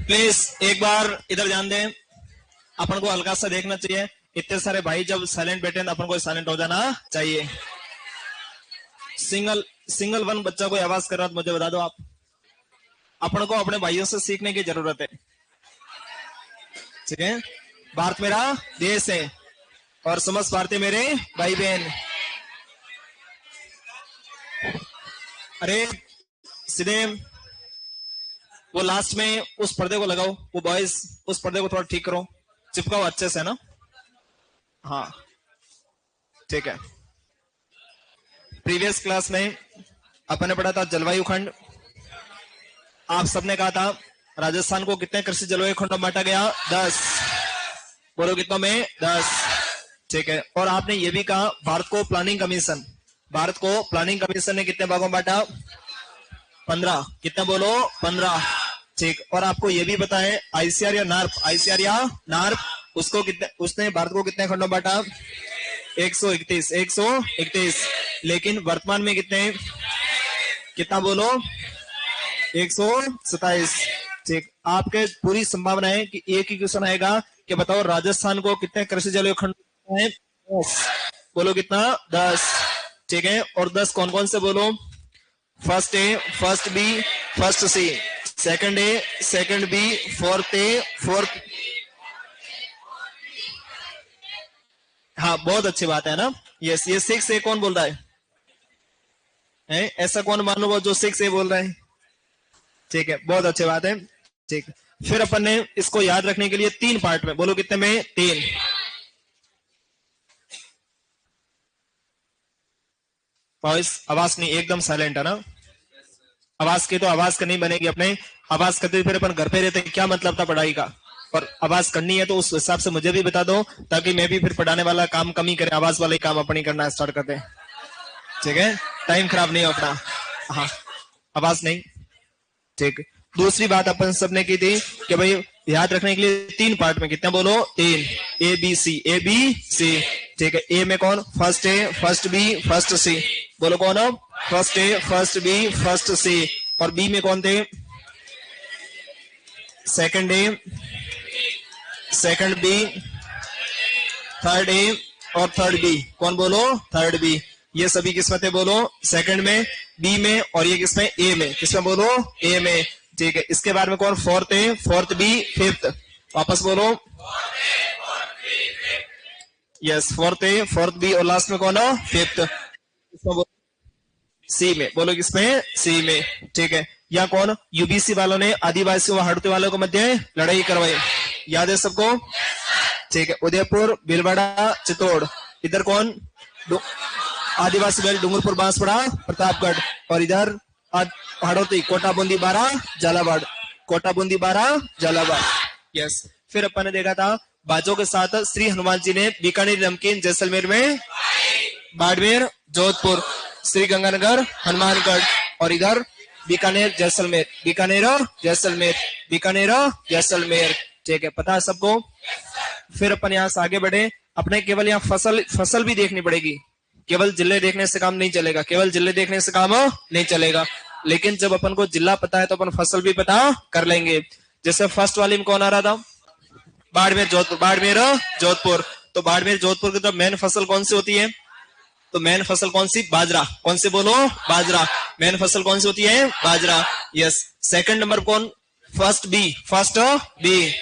Please एक बार इधर ध्यान दें, अपन को हल्का सा देखना चाहिए। इतने सारे भाई जब साइलेंट बैठे तो अपन को साइलेंट हो जाना चाहिए। सिंगल वन बच्चा कोई आवाज कर रहा तो मुझे बता दो आप। अपन को अपने भाइयों से सीखने की जरूरत है, ठीक है। भारत मेरा देश है और समस्त भारतीय मेरे भाई बहन। अरे सीधे वो लास्ट में उस पर्दे को लगाओ, वो बॉयज उस पर्दे को थोड़ा ठीक करो, चिपकाओ अच्छे से ना। हाँ ठीक है। प्रीवियस क्लास में अपन ने पढ़ा था जलवायु खंड। आप सबने कहा था राजस्थान को कितने कृषि जलवायु खंडों में बांटा गया? 10। बोलो कितनों में? 10। ठीक है। और आपने ये भी कहा भारत को प्लानिंग कमीशन ने कितने भागों में बांटा? 15। कितने बोलो? 15। ठीक। और आपको ये भी पता है आईसीआर या नार्प उसने भारत को कितने खंडों में बांटा? 131। लेकिन वर्तमान में कितना बोलो? 127। ठीक। आपके पूरी संभावना है कि एक ही क्वेश्चन आएगा कि बताओ राजस्थान को कितने कृषि जलवायु खंड है? 10। बोलो कितना? 10। ठीक है। और 10 कौन कौन से बोलो? First A, first B, first C, second A, second B, fourth A, fourth. हाँ बहुत अच्छी बात है ना। यस, ये 6 ए कौन बोल रहा है? ऐसा कौन मानो जो 6 ए बोल रहा है? ठीक है, बहुत अच्छी बात है। ठीक। फिर अपन ने इसको याद रखने के लिए 3 पार्ट में, बोलो कितने में? 3। आवाज नहीं, एकदम साइलेंट है ना। आवाज की तो आवाज करनी बनेगी अपने। आवाज करते फिर अपन घर पे रहते हैं, क्या मतलब था पढ़ाई का? और आवाज करनी है तो उस हिसाब से मुझे भी बता दो, ताकि मैं भी फिर पढ़ाने वाला काम कम ही करें, आवाज वाला ही काम अपनी करना स्टार्ट कर दें। ठीक है, टाइम खराब नहीं हो अपना। हाँ, आवाज नहीं। ठीक। दूसरी बात अपन सबने की थी कि भाई याद रखने के लिए 3 पार्ट में कितने बोलो? 3। A B C. ठीक है। ए में कौन? First A, first B, first C. बोलो कौन? First A, first B, first C. और बी में कौन थे? Second A, second B, third A और थर्ड बी। कौन बोलो? Third B. ये सभी किसमें थे बोलो? सेकंड में, बी में, और ये किसमें? ए में। किसमें बोलो? ए में। ठीक है। इसके बाद में कौन? Fourth A, fourth B, fifth. वापस बोलो। Yes, fourth A, fourth B और लास्ट में कौन? फिफ्थ। सी में। बोलो किसमें? सी में। ठीक है। या कौन? यूबीसी वालों ने आदिवासियों व हड़ते वालों के मध्य लड़ाई करवाई, याद है सबको? ठीक है। उदयपुर, भीलवाड़ा, चित्तौड़। इधर कौन? आदिवासी बैल डूंगरपुर, बांसवाड़ा, प्रतापगढ़। और इधर हाड़ौती, कोटा, बूंदी, बारा, झालावाड़। कोटा, बूंदी, बारा, झालावाड़। यस। फिर अपन ने देखा था बाजों के साथ श्री हनुमान जी ने बीकानेर, नमकीन, जैसलमेर में, बाड़मेर, जोधपुर, श्री गंगानगर, हनुमानगढ़। और इधर बीकानेर, जैसलमेर, बीकानेर, जैसलमेर, बीकानेर, जैसलमेर। ठीक है, पता है सबको? फिर अपन यहाँ से आगे बढ़े। अपने केवल यहाँ फसल भी देखनी पड़ेगी। केवल जिले देखने से काम नहीं चलेगा, केवल जिले देखने से काम नहीं चलेगा। लेकिन जब अपन को जिला पता है तो अपन फसल भी पता कर लेंगे। जैसे फर्स्ट वाली में कौन आ रहा था? बाड़मेर, जोधपुर। बाड़मेर, जोधपुर। तो बाड़मेर, जोधपुर की तो मेन फसल कौन सी होती है? तो मेन फसल कौन सी? बाजरा। कौन सी बोलो? बाजरा। मेन फसल कौन सी होती है? बाजरा। यस। सेकंड नंबर कौन? First B.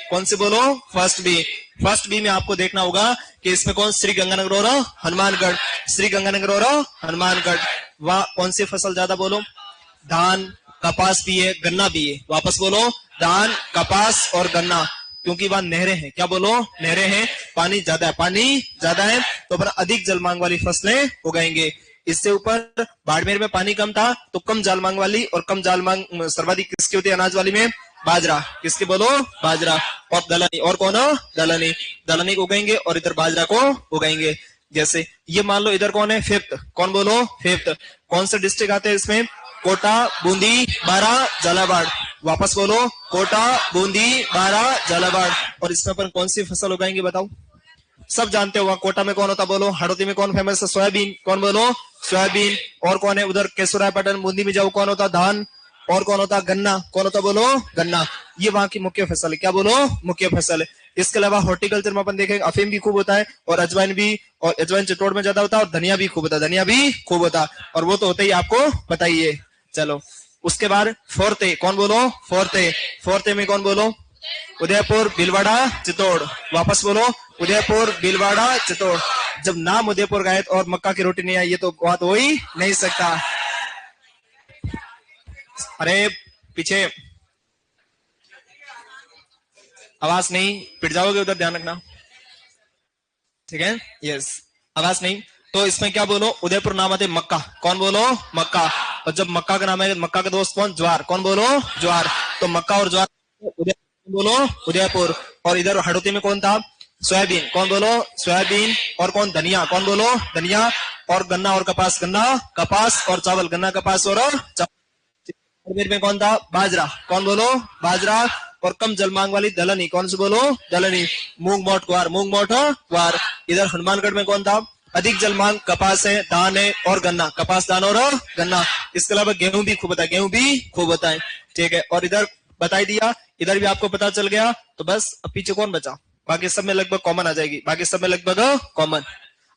कौन सी बोलो? First B. फर्स्ट बी में आपको देखना होगा कि इसमें कौन? श्री गंगानगर और हनुमानगढ़। श्री गंगानगर और हनुमानगढ़। वह कौन सी फसल ज्यादा बोलो? धान, कपास भी है, गन्ना भी है। वापस बोलो। धान, कपास और गन्ना। क्योंकि वहां नहरें हैं। क्या बोलो? नहरें हैं, पानी ज्यादा है, तो पर अधिक जल मांग वाली फसलें उगाएंगे। इससे ऊपर बाड़मेर में पानी कम था तो कम जल मांग वाली, और कम जल मांग सर्वाधिक किसकी होती है अनाज वाली में? बाजरा। किसकी बोलो? बाजरा। और दलहनी। और कौन? दलहनी को उगाएंगे और इधर बाजरा को उगाएंगे। जैसे ये मान लो इधर कौन है? फिफ्थ। कौन बोलो? फिफ्थ। कौन से डिस्ट्रिक्ट आते हैं इसमें? कोटा, बूंदी, बारा, झालावाड़। वापस बोलो। कोटा, बूंदी, बारा, झालावाड़। और इसमें अपन कौन सी फसल उगाएंगे बताओ? सब जानते हो। कोटा में कौन होता बोलो? हाड़ौती में कौन फेमस है? सोयाबीन। कौन बोलो? सोयाबीन। और कौन है उधर? केशवरायपाटन, बूंदी में जाओ, कौन होता? धान। और कौन होता? गन्ना। कौन होता बोलो? गन्ना। ये वहां की मुख्य फसल है। क्या बोलो? मुख्य फसल है। इसके अलावा हॉर्टिकल्चर में अपन देखेंगे अफीम भी खूब होता है और अजवाइन भी, और अजवाइन चित्तौड़ में ज्यादा होता है और धनिया भी खूब होता है, धनिया भी खूब होता है, और वो तो होता ही आपको बताइए। चलो उसके बाद फोर्थे, कौन बोलो? फोर्थे। फोर्थे में कौन बोलो? उदयपुर, भीलवाड़ा, चित्तौड़। वापस बोलो, उदयपुर, भीलवाड़ा, चित्तौड़। जब नाम उदयपुर गाए और मक्का की रोटी नहीं आई, ये तो बात हो ही नहीं सकता। अरे पीछे आवाज नहीं, पिट जाओगे उधर, ध्यान रखना, ठीक है? यस, आवाज नहीं। तो इसमें क्या बोलो? उदयपुर नाम आते मक्का, कौन बोलो? मक्का। और जब मक्का का नाम है, मक्का का दोस्त कौन? ज्वार, कौन बोलो? ज्वार। तो मक्का और ज्वार, उदयपुर बोलो, उदयपुर। और इधर हड़ौती में कौन था? सोयाबीन, कौन बोलो? सोयाबीन। और कौन? धनिया, कौन बोलो? धनिया। और गन्ना और कपास, गन्ना, कपास और चावल, गन्ना, कपास और चावल। में कौन था? बाजरा, कौन बोलो? बाजरा। और कम जलमांग वाली दलहनी, कौन से बोलो? दलहनी। मूंग मोट ग्वार, मूंग मोट ग्वार। इधर हनुमानगढ़ में कौन था? अधिक जलमांग, कपास है, धान है और गन्ना, कपास, धान और गन्ना। इसके अलावा गेहूं भी खूब होता है, गेहूं भी खूब होता है, ठीक है? और इधर बता ही दिया, इधर भी आपको पता चल गया। तो बस अब पीछे कौन बचा? बाकी सब में लगभग कॉमन आ जाएगी, बाकी सब में लगभग कॉमन।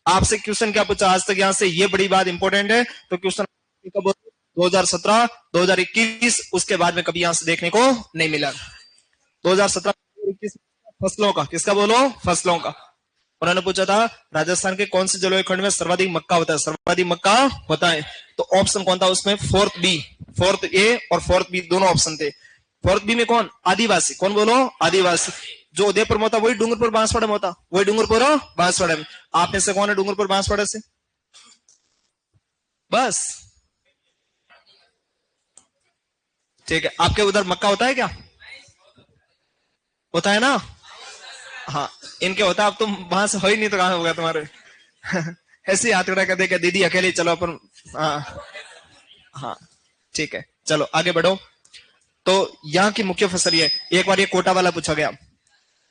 आपसे क्वेश्चन क्या पूछा आज तक यहाँ से, ये बड़ी बात इंपॉर्टेंट है। तो क्वेश्चन 2017, 2021, उसके बाद में कभी यहां से देखने को नहीं मिला। 2017, 2021 फसलों का, किसका बोलो? फसलों का। उन्होंने पूछा था राजस्थान के कौन से जलवायु खंड में सर्वाधिक मक्का होता है? सर्वाधिक मक्का होता है। तो ऑप्शन कौन था उसमें? फोर्थ बी, फोर्थ ए और फोर्थ बी दोनों ऑप्शन थे। फोर्थ बी में कौन? आदिवासी, कौन बोलो? आदिवासी। जो उदयपुर में होता वही डूंगरपुर बांसवाड़ा में होता, वही डूंगरपुर बांसवाड़ा में। आप में से कौन है डूंगरपुर बांसवाड़ा से? बस, ठीक है। आपके उधर मक्का होता है क्या? होता है ना? हाँ, इनके होता। अब तुम वहां से हो ही नहीं तो कहां होगा तुम्हारे? ऐसे हाथ उड़ा कर देगा दीदी अकेले चलो अपन। हाँ हाँ, ठीक है, चलो आगे बढ़ो। तो यहाँ की मुख्य फसल ये, एक बार ये कोटा वाला पूछा गया,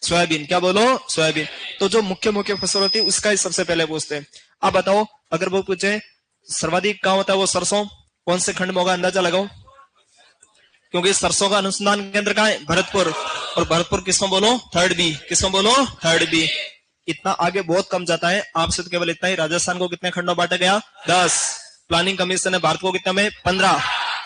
सोयाबीन, क्या बोलो? सोयाबीन। तो जो मुख्य मुख्य फसल होती है उसका ही सबसे पहले पूछते हैं। अब बताओ, अगर वो पूछे सर्वाधिक कहाँ होता है वो सरसों, कौन से खंड में होगा? अंदाजा लगाओ, क्योंकि सरसों का अनुसंधान केंद्र कहाँ है? भरतपुर। और भरतपुर किसमें बोलो? थर्ड बी, किसमें बोलो? Third B. इतना आगे बहुत कम जाता है। आपसे तो केवल इतना ही, राजस्थान को कितने खंडों बांटा गया? 10। प्लानिंग कमीशन ने भारत को कितना में? 15।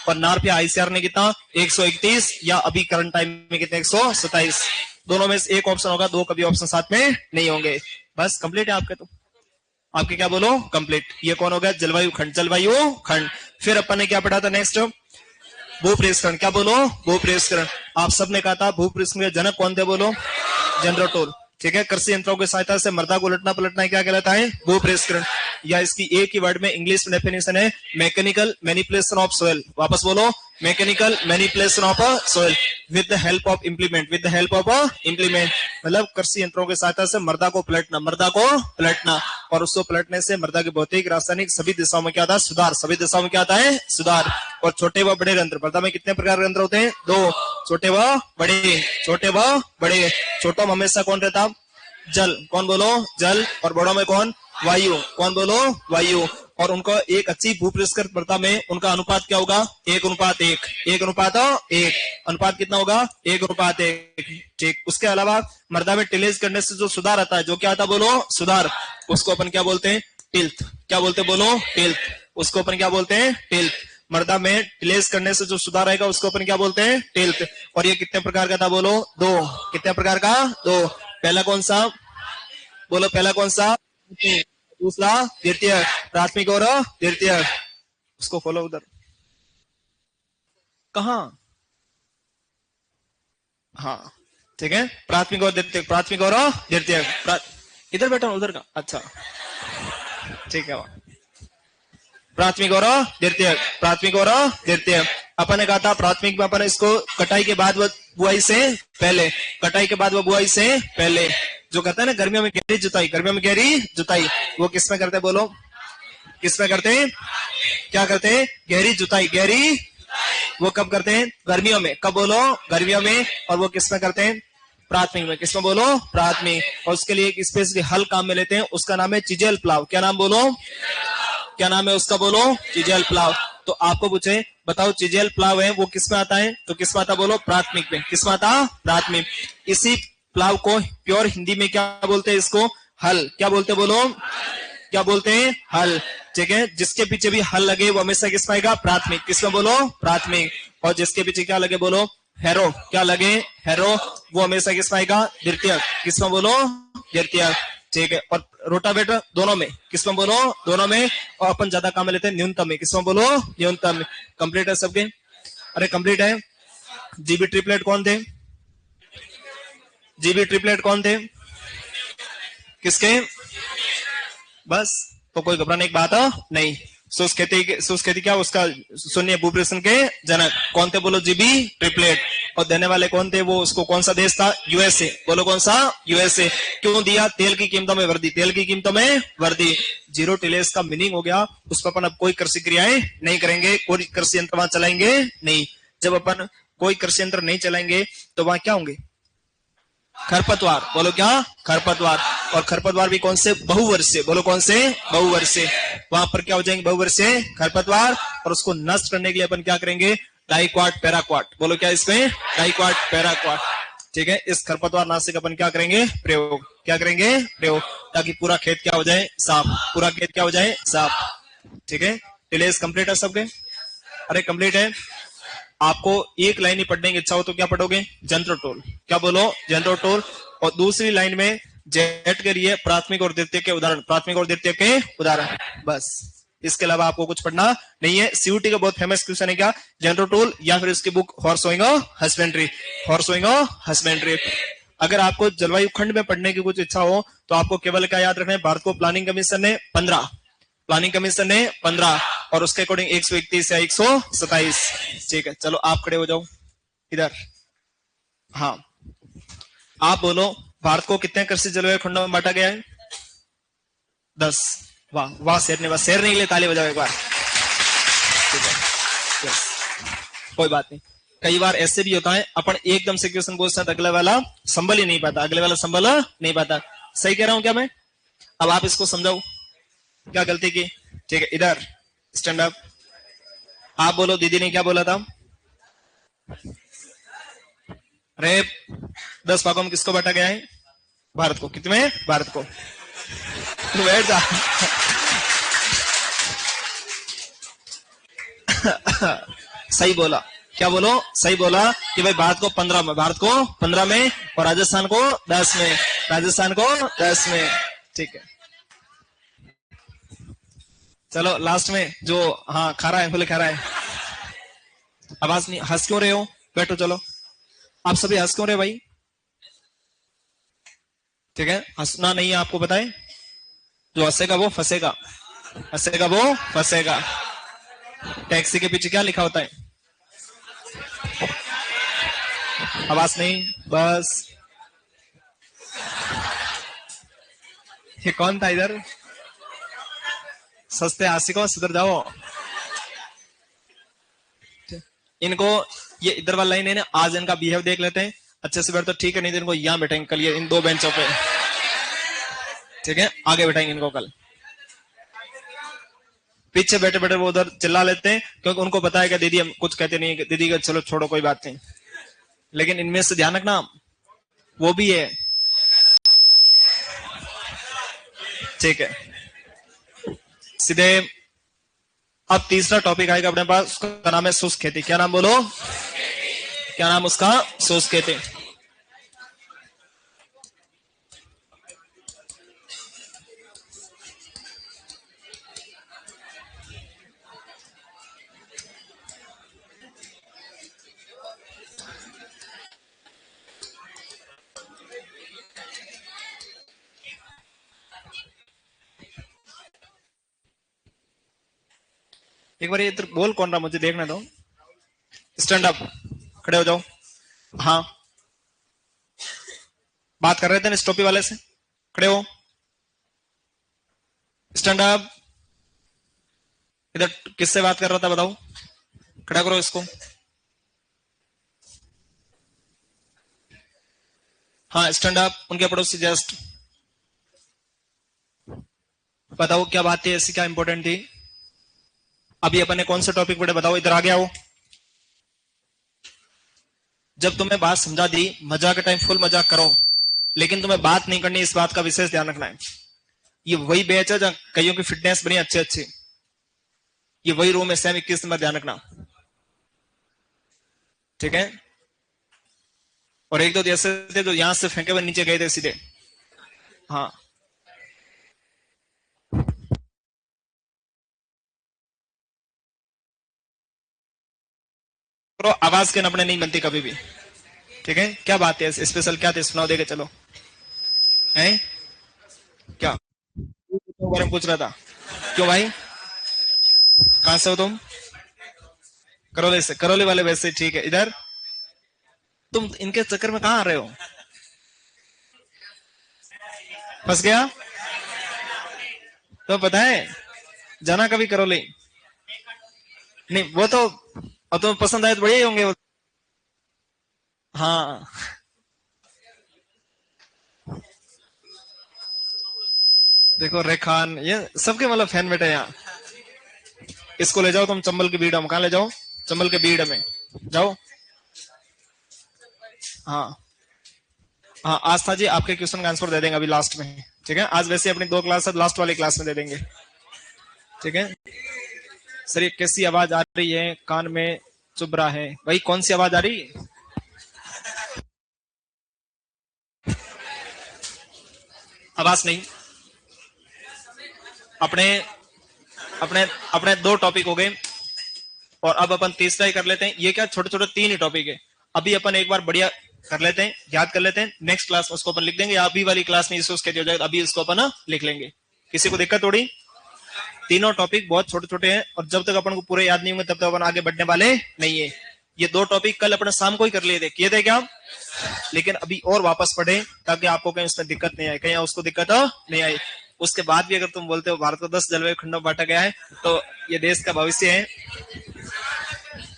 और नारपिया आईसीआर ने कितना? 131, या अभी करंट टाइम में कितने? 127। दोनों में से एक ऑप्शन होगा, दो कभी ऑप्शन साथ में नहीं होंगे। बस कंप्लीट है आपके। तो आपके क्या बोलो? कंप्लीट। ये कौन हो गया? जलवायु खंड, जलवायु खंड। फिर अपन ने क्या पढ़ा था नेक्स्ट? भूप्रेषकरण, क्या बोलो? भूप्रेषकरण। आप सबने कहा था भूप्रेषकरण के जनक कौन थे? बोलो? जनरल टोल, ठीक है। कृषि यंत्रों की सहायता से मृदा को उलटना पलटना क्या कहलाता है? भूप्रेषकरण। या इसकी एक ही वर्ड में इंग्लिश में डेफिनेशन है मैकेनिकल मैनिपुलेशन ऑफ सोइल। वापस बोलो, mechanical manipulation of soil with the help of implement, with the help of implement. मतलब कृषि यंत्रों की सहायता से मृदा को पलटना, मृदा को पलटना, और उसको पलटने से मृदा की भौतिक, रासायनिक सभी दिशाओं में क्या आता है? सुधार। सभी दिशाओं में क्या आता है? सुधार। और छोटे व बड़े यंत्र, मृदा में कितने प्रकार के यंत्र होते हैं? 2, छोटे व बड़े, छोटे व बड़े। छोटों में हमेशा कौन रहता? जल, कौन बोलो? जल। और बड़ों में कौन? वायु, कौन बोलो? वायु। और उनको एक अच्छी भूपृष्ठ मृदा में उनका अनुपात क्या होगा? 1:1, 1:1। अनुपात कितना होगा? 1:1, ठीक। उसके अलावा मृदा में टिलेज करने से जो सुधार आता है, जो क्या आता है? बोलो? सुधार। उसको अपन क्या बोलते हैं? टिल्थ। क्या बोलते हैं? बोलो? टिल्थ। उसको अपन क्या बोलते हैं? टिल्थ। मृदा में टिलेज करने से जो सुधार आएगा उसको अपन क्या बोलते हैं? टिल्थ। और ये कितने प्रकार का था? बोलो? 2। कितने प्रकार का? 2। पहला कौन सा? बोलो, पहला कौन सा? दूसरा द्वितीय, प्राथमिक और द्वितीय। उसको खोलो उधर, कहा? हाँ, ठीक है। प्राथमिक और द्वितीय, प्राथमिक और द्वितीय। इधर बैठा उधर का, अच्छा, ठीक है। प्राथमिक और द्वितीय, प्राथमिक और द्वितीय। अपन ने कहा था प्राथमिक में अपन इसको कटाई के बाद व बुआई से पहले, कटाई के बाद व बुआई से पहले जो करता है ना, गर्मियों में गहरी जुताई, गर्मियों में गहरी जुताई, वो किसमें करते हैं? बोलो, किसमें करते हैं? क्या करते हैं? गहरी जुताई, गहरी। वो कब करते हैं? गर्मियों में। कब? बोलो? गर्मियों में। और वो किसमें करते हैं? प्राथमिक में। किसमें? बोलो? प्राथमिक। और उसके लिए एक स्पेशली हल काम में लेते हैं, उसका नाम है चिजेल प्लाव। क्या नाम? बोलो? क्या नाम है उसका? बोलो? चिजेल प्लाव। तो आपको पूछे बताओ चिजेल प्लाव है वो किसमें आता है? तो किसमें आता? बोलो प्राथमिक में। किसमें आता? प्राथमिक। इसी प्लाव को प्योर हिंदी में क्या बोलते हैं? इसको हल। क्या बोलते? बोलो क्या बोलते हैं? हल। ठीक है, जिसके पीछे भी हल लगे वो हमेशा किसमें आएगा? प्राथमिक। किसमें? बोलो प्राथमिक। और जिसके पीछे क्या लगे? बोलो हैरो। क्या लगे? हैरो। वो हमेशा किसमें आएगा? द्वितीय। किसमें? बोलो द्वितीय। ठीक है, और रोटावेटर दोनों में। किसमें? बोलो दोनों में। और अपन ज्यादा काम लेते हैं न्यूनतम में। किसमें? बोलो न्यूनतम में। कंप्लीट है सबके? अरे कंप्लीट है। जीबी ट्रिपलेट कौन थे? जीबी ट्रिपलेट कौन थे? किसके? बस, तो कोई घबराने की बात नहीं। सुस्केती क्या उसका सुनिए भूप्रश्न के जनक कौन थे? बोलो जीबी ट्रिपलेट। और देने वाले कौन थे? वो उसको कौन सा देश था? यूएसए। बोलो कौन सा? यूएसए। क्यों दिया? तेल की कीमतों में वृद्धि। तेल की कीमतों में वृद्धि। जीरो टिलेज का मीनिंग हो गया उस पर अपन अब कोई कृषि क्रियाएं नहीं करेंगे, कोई कृषि यंत्र वहां चलाएंगे नहीं। जब अपन कोई कृषि यंत्र नहीं चलाएंगे तो वहां क्या होंगे? खरपतवार। बोलो क्या? खरपतवार। और खरपतवार भी कौन से? बहुवर्षीय। बोलो कौन से? बहुवर्षीय। वहां पर क्या हो जाएंगे? बहुवर्षीय खरपतवार। और उसको नष्ट करने के लिए अपन क्या करेंगे? Diquat paraquat. बोलो क्या इसमें? Diquat paraquat. ठीक है, इस खरपतवार नाशक अपन क्या करेंगे? प्रयोग। क्या करेंगे? प्रयोग। ताकि पूरा खेत क्या हो जाए? साफ। पूरा खेत क्या हो जाए? साफ। ठीक है, टिलेज कंप्लीट है सबके? अरे कंप्लीट है। आपको एक लाइन ही पढ़ने की इच्छा हो तो क्या पढ़ोगे? General toll. क्या बोलो? General toll. और दूसरी लाइन में जेट के लिए प्राथमिक और द्वितीय के उदाहरण। प्राथमिक और द्वितीय के उदाहरण। बस, इसके अलावा आपको कुछ पढ़ना नहीं है। सीयूटी का बहुत फेमस क्वेश्चन है क्या? जनरल टोल या फिर इसकी book horse hoeing husbandry. Horse hoeing husbandry. अगर आपको जलवायु खंड में पढ़ने की कुछ इच्छा हो तो आपको केवल क्या याद रखना है? भारत को प्लानिंग कमीशन ने 15, प्लानिंग कमीशन ने 15 और उसके अकॉर्डिंग 131 या 127। ठीक है, चलो आप खड़े हो जाओ इधर। हाँ, आप बोलो भारत को कितने कृषि जलवायु खंडों में बांटा गया है? 10। वाह वाह, शेर ने बस शेर नहीं ले, ताली बजाओ एक बार। ठीक है, यस, कोई बात नहीं। कई बार ऐसे भी होता है अपन एकदम से क्वेश्चन पूछते हैं अगले वाला संभल ही नहीं पाता। अगले वाला संभल नहीं पाता। सही कह रहा हूं क्या मैं? अब आप इसको समझाओ क्या गलती की। ठीक है, इधर स्टैंड अप। आप बोलो दीदी ने क्या बोला था? अरे 10 भागों में किसको बांटा गया है? भारत को। कितने? भारत को। तू बैठ जा। सही बोला। क्या बोलो? सही बोला कि भाई भारत को 15 में, भारत को 15 में और राजस्थान को 10 में, राजस्थान को 10 में। ठीक है, चलो लास्ट में जो हाँ खा रहा है, बोले खा रहा है। आवाज नहीं, हंस क्यों रहे हो? बैठो चलो। आप सभी हंस क्यों रहे भाई? ठीक है, हंसना नहीं है आपको बताए। जो हंसेगा वो फंसेगा, हंसेगा वो फंसेगा। टैक्सी के पीछे क्या लिखा होता है? आवाज नहीं, बस। ये कौन था इधर? सस्ते आशिकों सुधर जाओ। इनको ये इधर वाला लाइन है ना, आज इनका बिहेव देख लेते हैं अच्छे से बैठ तो ठीक है, नहीं तो इनको यहां बैठेंगे कल ये इन 2 बेंचों पे। ठीक है, आगे बैठाएंगे इनको कल। पीछे बैठे बैठे वो उधर चिल्ला लेते हैं क्योंकि उनको पता है कि दीदी हम कुछ कहते नहीं, दीदी का चलो छोड़ो कोई बात नहीं। लेकिन इनमें से ध्यान रखना वो भी है। ठीक है, सीधे अब तीसरा टॉपिक आएगा अपने पास, उसका नाम है शुष्क खेती। क्या नाम बोलो? क्या नाम उसका? शुष्क खेती। एक बार इधर बोल कौन रहा मुझे देखने दो। स्टैंड अप, खड़े हो जाओ। हाँ, बात कर रहे थे ना इस टोपी वाले से। खड़े हो, स्टैंड अप। इधर किससे बात कर रहा था बताओ? खड़ा करो इसको। हाँ, स्टैंड अप। उनके पड़ोसी जस्ट बताओ क्या बात थी ऐसी, क्या इंपॉर्टेंट थी? अभी अपन ने कौन सा टॉपिक पढ़े बताओ, इधर आ गया हो। जब तुम्हें बात समझा दी, मजाक के टाइम फुल मजाक करो, लेकिन तुम्हें बात नहीं करनी, इस बात का विशेष ध्यान रखना है। ये वही बैच है जहां कईयों की फिटनेस बनी अच्छी अच्छी, ये वही रूम है सेम 21 नंबर, ध्यान रखना, ठीक है। और एक दो ऐसे थे जो यहां से फेंके हुए नीचे गए थे सीधे। हाँ, तो आवाज के नपने नहीं बनती कभी भी, ठीक है। क्या बात है, स्पेशल क्या थे, सुनाओ देके चलो। है क्या बारे में पूछ रहा था? क्यों भाई, कहां से हो तुम? करौली से? करौली वाले वैसे ठीक है। इधर तुम इनके चक्कर में कहां आ रहे हो? फंस गया तो पता है, जाना कभी करौली। नहीं वो तो, और तुम्हें पसंद आए तो बढ़िया ही होंगे वो। हाँ, देखो रेखान ये सबके मतलब फैन बैठे हैं यहाँ। इसको ले जाओ तुम चंबल की बीड़ में, कहा ले जाओ? चंबल के बीड़ में जाओ। हाँ हाँ, आस्था जी आपके क्वेश्चन का आंसर दे देंगे अभी लास्ट में, ठीक है। आज वैसे अपनी 2 क्लास लास्ट वाली क्लास में दे देंगे, ठीक है। सर ये कैसी आवाज आ रही है, कान में चुभ रहा है भाई, कौन सी आवाज आ रही? आवाज नहीं। अपने अपने अपने 2 टॉपिक हो गए, और अब अपन तीसरा ही कर लेते हैं। ये क्या छोटे छोटे 3 ही टॉपिक है, अभी अपन एक बार बढ़िया कर लेते हैं, याद कर लेते हैं, नेक्स्ट क्लास में उसको अपन लिख देंगे, या अभी वाली क्लास में इसको उसके हो जाएगा, अभी इसको अपन लिख लेंगे। किसी को दिक्कत थोड़ी? तीनों टॉपिक बहुत छोटे छोटे हैं, और जब तक अपन को पूरे याद नहीं होंगे तब तक अपन आगे बढ़ने वाले नहीं है। ये 2 टॉपिक कल अपने शाम को ही कर लिए थे, किए थे क्या? लेकिन अभी और वापस पढ़े ताकि आपको कहीं उसमें दिक्कत नहीं आए, कहीं उसको दिक्कत नहीं आई। उसके बाद भी अगर तुम बोलते हो भारत को 10 जलवायु खंडों में बांटा गया है, तो ये देश का भविष्य है।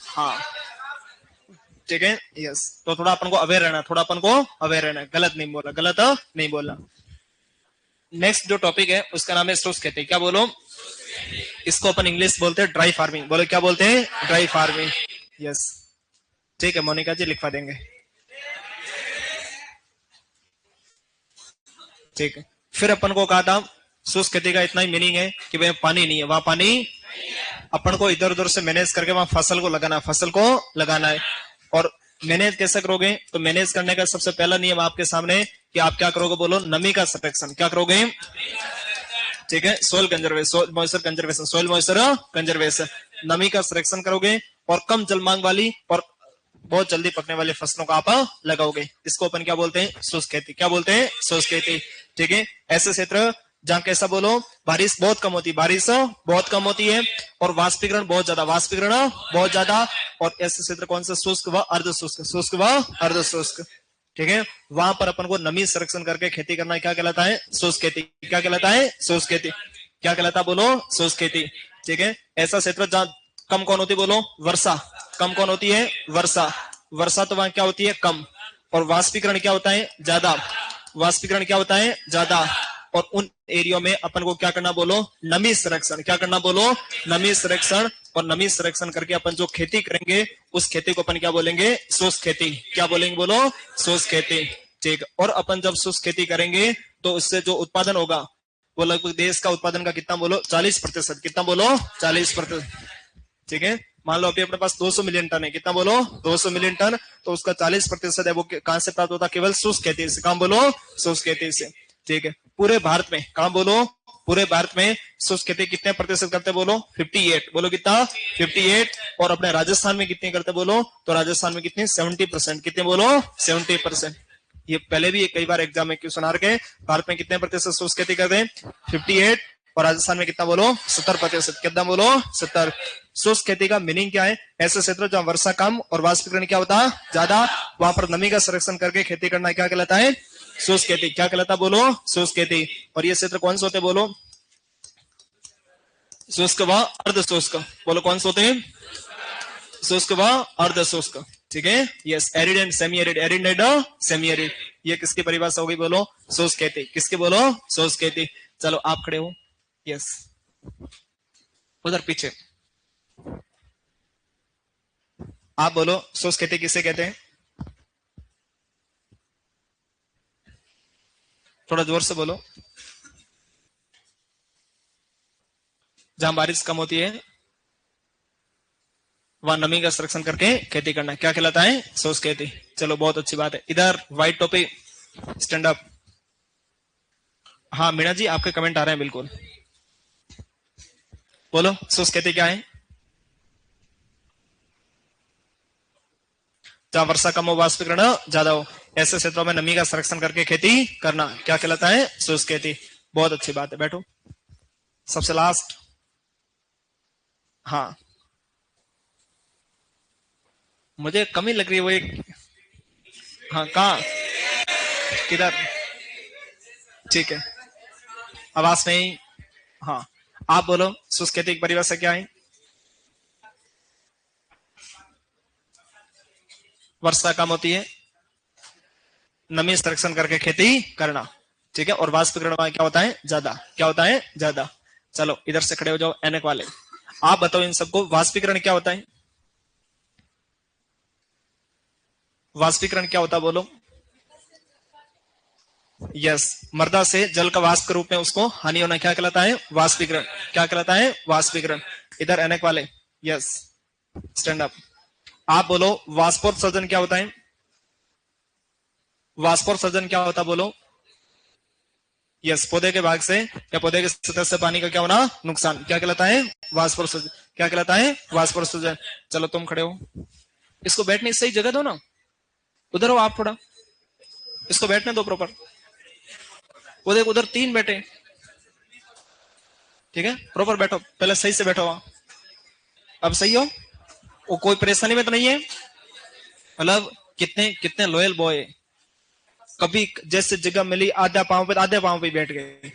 हाँ, ठीक है, यस। तो थोड़ा अपन को अवेयर रहना, थोड़ा अपन को अवेयर रहना, गलत नहीं बोला, गलत नहीं बोला। नेक्स्ट जो टॉपिक है उसका नाम है शुष्क खेती। क्या बोलो? इसको अपन इंग्लिश बोलते हैं ड्राई फार्मिंग। बोलो क्या बोलते हैं? Dry farming, yes. ठीक है मोनिका जी, लिखवा देंगे, ठीक है। फिर अपन को कहा था शुष्क खेती का इतना ही मीनिंग है कि भाई पानी नहीं है, वहां पानी, अपन को इधर उधर से मैनेज करके वहां फसल को लगाना, फसल को लगाना है। और मैनेज कैसे करोगे? तो मैनेज करने का सबसे पहला नियम आपके सामने कि आप क्या करोगे, बोलो नमी का संरक्षण। क्या करोगे? ठीक है, soil conservation, soil moisture conservation, soil moisture conservation, नमी का संरक्षण करोगे, और कम जल मांग वाली और बहुत जल्दी पकने वाली फसलों का आप लगाओगे। इसको अपन क्या बोलते हैं? शुष्क खेती। क्या बोलते हैं? शुष्क खेती, ठीक है। ऐसे क्षेत्र जहां कैसा बोलो, बारिश बहुत कम होती है, बारिश बहुत कम होती है, और वाष्पीकरण बहुत ज्यादा, वाष्पीकरण बहुत ज्यादा। और ऐसे क्षेत्र कौन सा? शुष्क व अर्ध शुष्क, शुष्क व अर्ध शुष्क, ठीक है। वहां पर अपन को नमी संरक्षण करके खेती करना क्या कहलाता है? शुष्क खेती। क्या कहलाता है? शुष्क खेती। क्या कहलाता है? बोलो शुष्क खेती, ठीक है। ऐसा क्षेत्र जहां कम कौन होती? बोलो वर्षा। कम कौन होती है? वर्षा। वर्षा तो वहां क्या होती है? कम। और वाष्पीकरण क्या होता है? ज्यादा। वाष्पीकरण क्या होता है? ज्यादा। और उन एरिया में अपन को क्या करना? बोलो नमी संरक्षण। क्या करना? बोलो नमी संरक्षण। और नमी संरक्षण करके अपन जो खेती करेंगे उस खेती को अपन क्या बोलेंगे? शुष्क खेती। क्या बोलेंगे? बोलो शुष्क खेती, ठीक। और अपन जब शुष्क खेती करेंगे तो उससे जो उत्पादन होगा वो लगभग देश का उत्पादन का कितना? बोलो 40%। कितना? बोलो 40%, ठीक है। मान लो अभी अपने पास 200 मिलियन टन है, कितना? बोलो 200 मिलियन टन, तो उसका 40% है वो कहां से प्राप्त होता? केवल शुष्क खेती से। कहां? बोलो शुष्क खेती से, ठीक है। पूरे भारत में कहां? बोलो पूरे भारत में शुष्क खेती कितने प्रतिशत करते? बोलो 58। बोलो कितना? 58। और अपने राजस्थान में कितने करते? बोलो तो राजस्थान में कितने? 70%। कितने? बोलो 70%। ये पहले भी कई बार एग्जाम में क्वेश्चन आ रहे, भारत में कितने प्रतिशत शुष्क खेती करते हैं? 58। और राजस्थान में कितना? बोलो 70%। कितना? बोलो 70। शुष्क खेती का मीनिंग क्या है? ऐसे क्षेत्र जहां वर्षा कम और वाष्पीकरण क्या होता है? ज्यादा, वहां पर नमी का संरक्षण करके खेती करना क्या कहलाता है? शुष्क खेती। क्या कहलाता? बोलो शुष्क खेती। और ये क्षेत्र कौन से होते? बोलो शुष्क व अर्ध शुष्क। बोलो कौन से होते हैं? शुष्क व अर्ध शुष्क, ठीक है। Yes, arid and semi arid, arid and semi arid, ये किसकी परिभाषा होगी? बोलो शुष्क खेती। किसकी? बोलो शुष्क खेती। चलो आप खड़े हो, यस, उधर पीछे। आप बोलो, शुष्क खेती किसे कहते हैं? थोड़ा जोर से बोलो। जहां बारिश कम होती है वहां नमी का संरक्षण करके खेती करना क्या कहलाता है? शुष्क खेती। चलो बहुत अच्छी बात है। इधर व्हाइट टोपी, स्टैंड अप। हाँ मीणा जी, आपके कमेंट आ रहे हैं बिल्कुल। बोलो, शुष्क खेती क्या है? जहां वर्षा कम हो, वाष्पीकरण ज्यादा हो, ऐसे क्षेत्रों में नमी का संरक्षण करके खेती करना क्या कहलाता है? शुष्क खेती। बहुत अच्छी बात है, बैठो। सबसे लास्ट। हाँ, मुझे कमी लग रही है वो एक। हाँ, कहा, किधर? ठीक है, आवाज नहीं। हाँ, आप बोलो, शुष्क खेती की परिभाषा क्या है? वर्षा कम होती है, नमी संरक्षण करके खेती करना, ठीक है। और वाष्पीकरण क्या होता है? ज्यादा। क्या होता है? ज्यादा। चलो इधर से खड़े हो जाओ, एनक वाले। आप बताओ इन सबको, वाष्पीकरण क्या होता है? वाष्पीकरण क्या होता है बोलो? यस, मृदा से जल का वाष्प के रूप में उसको हानि होना क्या कहलाता है? वाष्पीकरण। क्या कहलाता है? वाष्पीकरण। इधर एनक वाले, यस, स्टैंड अप। आप बोलो, वाष्पोत्सर्जन क्या होता है? वाष्पोत्सर्जन क्या होता है बोलो? यस, पौधे के भाग से या पौधे के सतह से पानी का क्या होना? नुकसान। क्या कहलाता है? वाष्पोत्सर्जन। क्या कहलाता है? वाष्पोत्सर्जन। चलो तुम खड़े हो, इसको बैठने की सही जगह दो ना। उधर हो आप थोड़ा, इसको बैठने दो प्रॉपर। वो देखो उधर तीन बैठे, ठीक है, प्रॉपर बैठो, पहले सही से बैठो। अब सही हो? वो कोई परेशानी में तो नहीं है? मतलब कितने कितने लॉयल बॉय। कभी जैसे जगह मिली आधा पांव पे आधे पांव पे बैठ गए।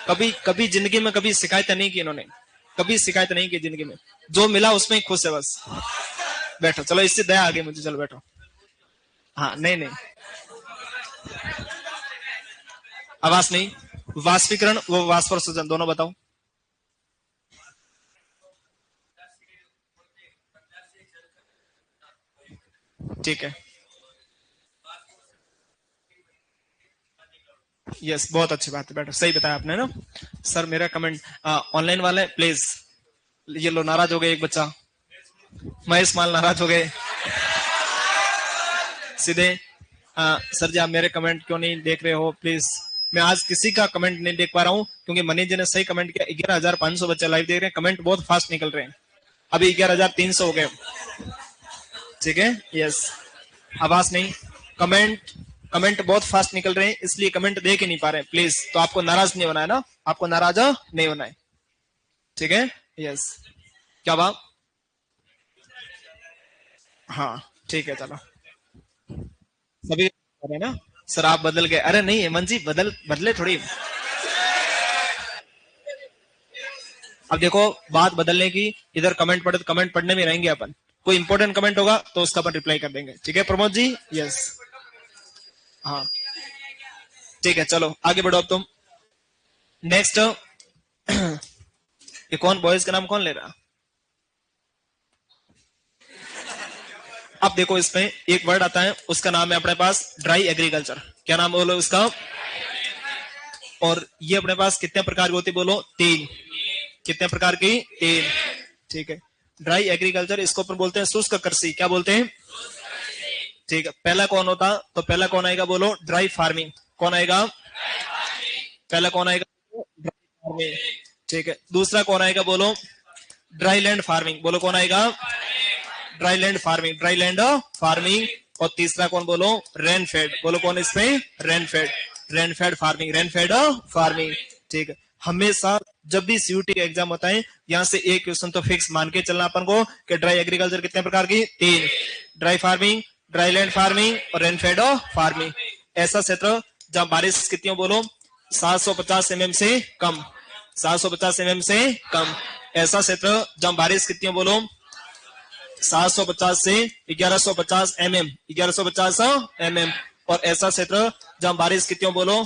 कभी कभी जिंदगी में कभी शिकायत नहीं की इन्होंने, कभी शिकायत नहीं की जिंदगी में, जो मिला उसमें ही खुश है बस। बैठो, चलो इससे दया आ गई मुझे, चलो बैठो। हाँ, नहीं नहीं, आवाज नहीं। वाष्पीकरण वो वाष्पोत्सर्जन, दोनों बताओ। ठीक है, यस, बहुत अच्छी बात है, बैठो, सही बताया आपने ना। सर मेरा कमेंट ऑनलाइन वाले प्लीज, ये लो, नाराज हो गए एक बच्चा, महेश माल नाराज हो गए सीधे। सर जी आप मेरे कमेंट क्यों नहीं देख रहे हो प्लीज? मैं आज किसी का कमेंट नहीं देख पा रहा हूँ क्योंकि मनीष जी ने सही कमेंट किया। 11,500 बच्चे लाइव देख रहे हैं, कमेंट बहुत फास्ट निकल रहे हैं, अभी 11,300 हो गए, ठीक है। यस, आवाज नहीं, कमेंट, कमेंट बहुत फास्ट निकल रहे हैं इसलिए कमेंट देख ही नहीं पा रहे हैं प्लीज। तो आपको नाराज नहीं होना है ना, आपको नाराज नहीं होना है, ठीक है। यस, क्या बात? हाँ ठीक है, चलो सभी है ना। सर आप बदल गए? अरे नहीं हेमंत जी, बदले थोड़ी। अब देखो, बात बदलने की, इधर कमेंट पढ़े तो कमेंट पढ़ने में रहेंगे अपन, कोई इंपॉर्टेंट कमेंट होगा तो उसका अपन रिप्लाई कर देंगे, ठीक है प्रमोद जी। यस, हाँ ठीक है, चलो आगे बढ़ो अब तुम। नेक्स्ट, ये कौन बॉयज का नाम कौन ले रहा? अब देखो इसमें एक वर्ड आता है, उसका नाम है अपने पास ड्राई एग्रीकल्चर। क्या नाम बोलो उसका? और ये अपने पास कितने प्रकार की होती बोलो? तीन। कितने प्रकार की? तीन, ठीक है। ड्राई एग्रीकल्चर, इसको अपन बोलते हैं शुष्क कृषि। क्या बोलते हैं? ठीक है, पहला कौन होता? तो पहला कौन आएगा बोलो? Dry farming. कौन आएगा? पहला कौन आएगा? ड्राई फार्मिंग, ठीक है। दूसरा कौन आएगा बोलो? Dry land farming. बोलो कौन आएगा? Dry land farming, dry land farming. और तीसरा कौन बोलो? Rain fade. बोलो कौन इसमें? Rain fade, rain fade farming, rain fade farming, ठीक है। हमेशा जब भी सीयूटी का एग्जाम होता है, यहाँ से एक क्वेश्चन तो फिक्स मान के चलना अपन को कि ड्राई एग्रीकल्चर कितने प्रकार की? तीन। Dry farming, dry land farming और रेन फेड फार्मिंग। ऐसा क्षेत्र जहां बारिश कितनी हो बोलो? 750 mm से कम, 750 mm से कम। ऐसा क्षेत्र जहां बारिश कितनी हो बोलो? 750 से 1150 mm, 1150 mm। और ऐसा क्षेत्र जहां बारिश कितनी हो बोलो?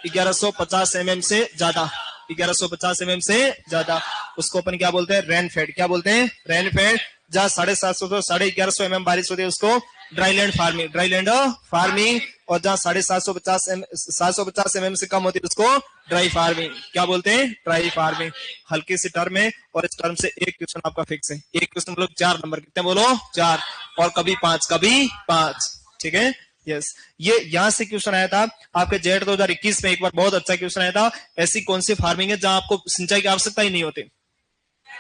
1150 mm से ज्यादा, 1150 mm से ज्यादा। उसको अपन क्या बोलते हैं, रेनफेड। क्या बोलते हैं, रेनफेड। जहां 750 से 1150 mm बारिश होती है उसको dry land farming, dry land farming. और जहां 750 mm से कम होती है उसको ड्राई फार्मिंग। क्या बोलते हैं, ड्राई फार्मिंग। हल्की सी टर्म है और इस टर्म से एक क्वेश्चन आपका फिक्स है। एक क्वेश्चन मतलब 4 नंबर, कितने बोलो, 4, और कभी 5, कभी 5। ठीक है, यस। ये यहां से क्वेश्चन आया था आपके जेट 2021 में, एक बार बहुत अच्छा क्वेश्चन आया था। ऐसी कौन सी फार्मिंग है जहां आपको सिंचाई की आवश्यकता ही नहीं होती,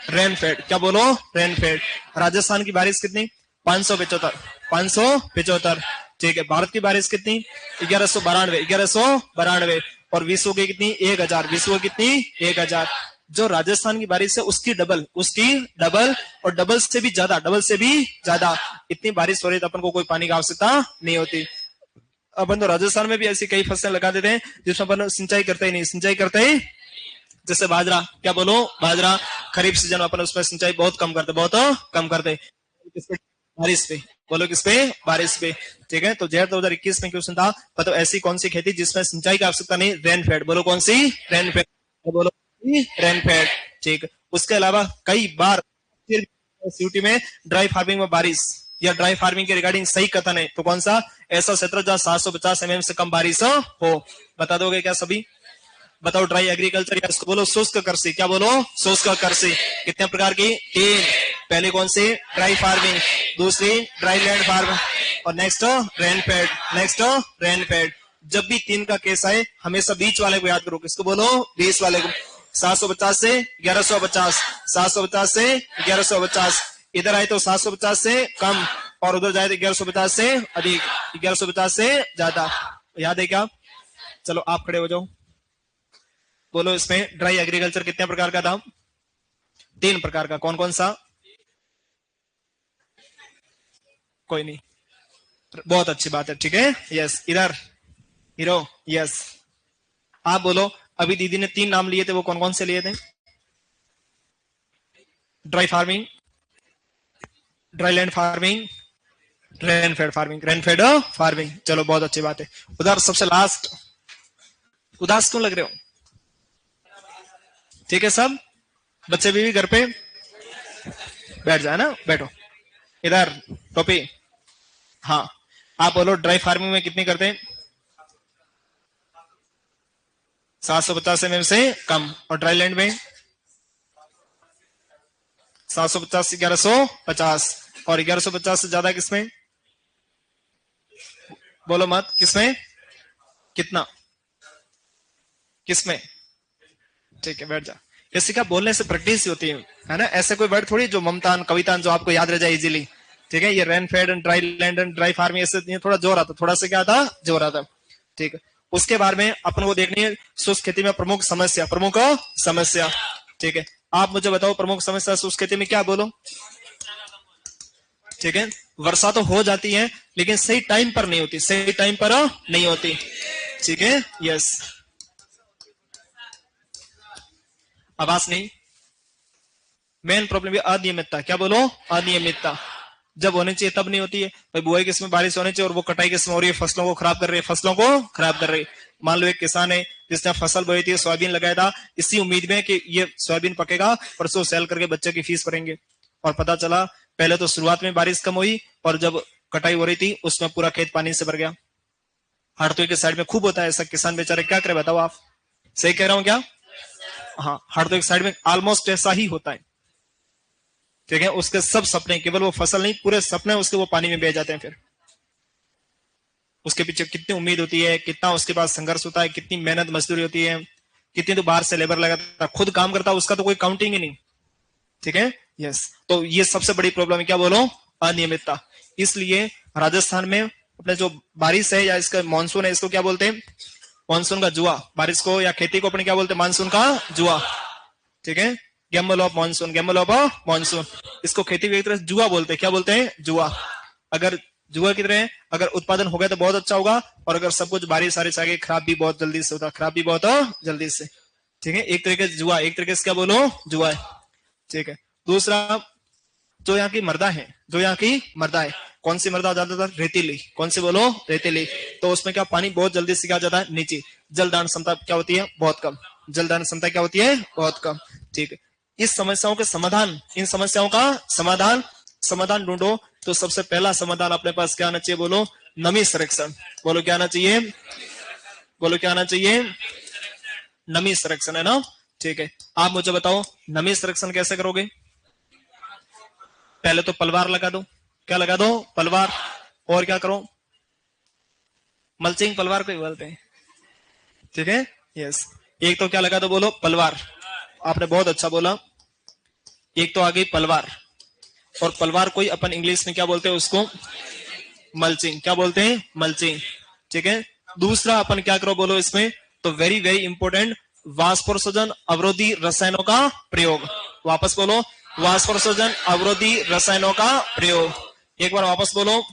रेनफेड। क्या बोलो, रेनफेड। राजस्थान की बारिश कितनी, 575, 575। ठीक है, भारत की बारिश कितनी, 1192, 1192। और विश्व की कितनी, 1000, विश्व की कितनी, 1000। जो राजस्थान की बारिश है उसकी डबल, उसकी डबल, और डबल से भी ज्यादा, डबल से भी ज्यादा। इतनी बारिश हो रही तो अपन को कोई पानी की आवश्यकता नहीं होती। अपन तो राजस्थान में भी ऐसी कई फसलें लगा देते हैं जिसमें अपन सिंचाई करते ही नहीं, सिंचाई करते ही, जैसे बाजरा। क्या बोलो, बाजरा। खरीफ सीजन में अपन उसमें सिंचाई बहुत कम करते, बहुत कम करते। किस पे, बारिश पे। बोलो किस पे, बारिश पे। ठीक है, तो जेठ 2021 में क्वेश्चन था, मतलब ऐसी कौन सी खेती जिसमें सिंचाई की आवश्यकता नहीं, रेनफेड। बोलो कौन सी, रेनफेड। बोलो रेनफेड। ठीक। उसके अलावा कई बार सीयूटी में ड्राई फार्मिंग में बारिश या ड्राई फार्मिंग के रिगार्डिंग सही कथन है, तो कौन सा, ऐसा क्षेत्र जहां 750 mm से कम बारिश हो। बता दोगे क्या सभी, बताओ। ड्राई एग्रीकल्चर या इसको बोलो शुष्क कृषि। क्या बोलो, शुष्क कृषि। कितने प्रकार की, 3। पहले कौन सी, ड्राई फार्मिंग, दूसरी ड्राई लैंड फार्म, और नेक्स्ट रेनफेड, नेक्स्ट रेनफेड। जब भी 3 का केस आए हमेशा बीच वाले को याद करो, किसको बोलो, बीच वाले को। 750 से 1150, 750 से 1150। इधर आए तो 750 से कम, और उधर जाए तो 1150 से अधिक, 1150 से ज्यादा। याद है क्या, चलो आप खड़े हो जाओ। बोलो इसमें ड्राई एग्रीकल्चर कितने प्रकार का था, 3 प्रकार का। कौन कौन सा, कोई नहीं, बहुत अच्छी बात है। ठीक है, यस। इधर हीरो, यस। आप बोलो, अभी दीदी ने 3 नाम लिए थे, वो कौन कौन से लिए थे, dry farming, dry land farming, rainfed farming, rainfed farming. चलो बहुत अच्छी बात है। उधर सबसे लास्ट, उदास क्यों लग रहे हो, ठीक है सब बच्चे भी घर पे बैठ जाए ना, बैठो। इधर टोपी, हाँ। आप बोलो ड्राई फार्मिंग में कितनी करते हैं, 750 mm से कम, और ड्राई लैंड में 750 से 1150, और 1150 से ज्यादा किसमें, बोलो मत, किसमें, कितना, किसमें। ठीक है, बैठ जा। इसी का बोलने से प्रैक्टिस ही होती है ना। ऐसे कोई वर्ड थोड़ी जो ममतान, कवितान जो आपको याद रह जाए इजीली। ठीक है, ये rainfed and dry land and dry farming, ऐसे थोड़ा जोर आता, थोड़ा सा क्या था, जोर आता। ठीक है, उसके बारे में अपन को देखनी है शुष्क खेती में प्रमुख समस्या, प्रमुख समस्या। ठीक है, आप मुझे बताओ प्रमुख समस्या शुष्क खेती में क्या, बोलो। ठीक है, वर्षा तो हो जाती है लेकिन सही टाइम पर नहीं होती, सही टाइम पर नहीं होती। ठीक है, यस। आवाज नहीं, मेन प्रॉब्लम ये अनियमितता। क्या बोलो, अनियमितता। जब होनी चाहिए तब नहीं होती है। भाई बुआई के समय बारिश होनी चाहिए और वो कटाई के समय हो रही है, फसलों को खराब कर रही है, फसलों को खराब कर रही है। मान लो एक किसान है जिसने फसल बोई थी, सोयाबीन लगाया था, इसी उम्मीद में कि ये सोयाबीन पकेगा, परसों सेल करके बच्चे की फीस भरेंगे। और पता चला पहले तो शुरुआत में बारिश कम हुई, और जब कटाई हो रही थी उसमें पूरा खेत पानी से भर गया। हरदोई के साइड में खूब होता है ऐसा। किसान बेचारे क्या करे, बताओ आप, सही कह रहा हूं क्या। हाँ, हरदोई के साइड में ऑलमोस्ट ऐसा ही होता है। ठीक है, उसके सब सपने, केवल वो फसल नहीं, पूरे सपने उसके वो पानी में बह जाते हैं। फिर उसके पीछे कितनी उम्मीद होती है, कितना उसके पास संघर्ष होता है, कितनी मेहनत मजदूरी होती है, कितनी तो बाहर से लेबर लगाता है, खुद काम करता है, उसका तो कोई काउंटिंग ही नहीं। ठीक है, यस। तो ये सबसे बड़ी प्रॉब्लम है, क्या बोलो, अनियमितता। इसलिए राजस्थान में अपने जो बारिश है या इसका मानसून है, इसको क्या बोलते हैं, मानसून का जुआ। बारिश को या खेती को अपने क्या बोलते हैं, मानसून का जुआ। ठीक है, Gamble of monsoon, Gamble of monsoon. इसको खेती की तरह जुआ बोलते हैं। क्या बोलते हैं, जुआ। अगर जुआ की तरह अगर उत्पादन हो गया तो बहुत अच्छा होगा, और अगर सब कुछ बारिश आ गई, खराब भी बहुत जल्दी से होता, खराब भी बहुत जल्दी से। ठीक है, एक तरीके से जुआ, एक तरीके से क्या बोलो, जुआ है। ठीक है, दूसरा, जो यहाँ की मृदा है, जो यहाँ की मृदा है, कौन सी मृदा ज्यादातर, रेतीली। कौन सी बोलो, रेतीली। तो उसमें क्या पानी बहुत जल्दी से क्या जाता है, नीचे। जल धारण क्षमता क्या होती है, बहुत कम। जल धारण क्षमता क्या होती है, बहुत कम। ठीक है, इस समस्याओं के समाधान, इन समस्याओं का समाधान ढूंढो। तो सबसे पहला समाधान अपने पास क्या आना चाहिए? बोलो नमी संरक्षण। बोलो क्या आना चाहिए? बोलो क्या आना चाहिए? नमी संरक्षण, है ना? ठीक है, आप मुझे बताओ नमी संरक्षण कैसे करोगे? पहले तो पलवार लगा दो। क्या लगा दो? पलवार। और क्या करो? मल्चिंग पलवार को ही बोलते हैं, ठीक है? यस, एक तो क्या लगा दो? बोलो पलवार। आपने बहुत अच्छा बोला। एक तो आ गई पलवार, और पलवार को ही अपन इंग्लिश में क्या बोलते हैं? उसको मल्चिंग। क्या बोलते हैं? मल्चिंग, ठीक है? दूसरा अपन क्या करो? बोलो इसमें तो वेरी वेरी इंपॉर्टेंट, वाष्पोत्सर्जन अवरोधी रसायनों का प्रयोग। वापस बोलो, वाष्पोत्सर्जन अवरोधी रसायनों का प्रयोग। एक बार वापस बोलो,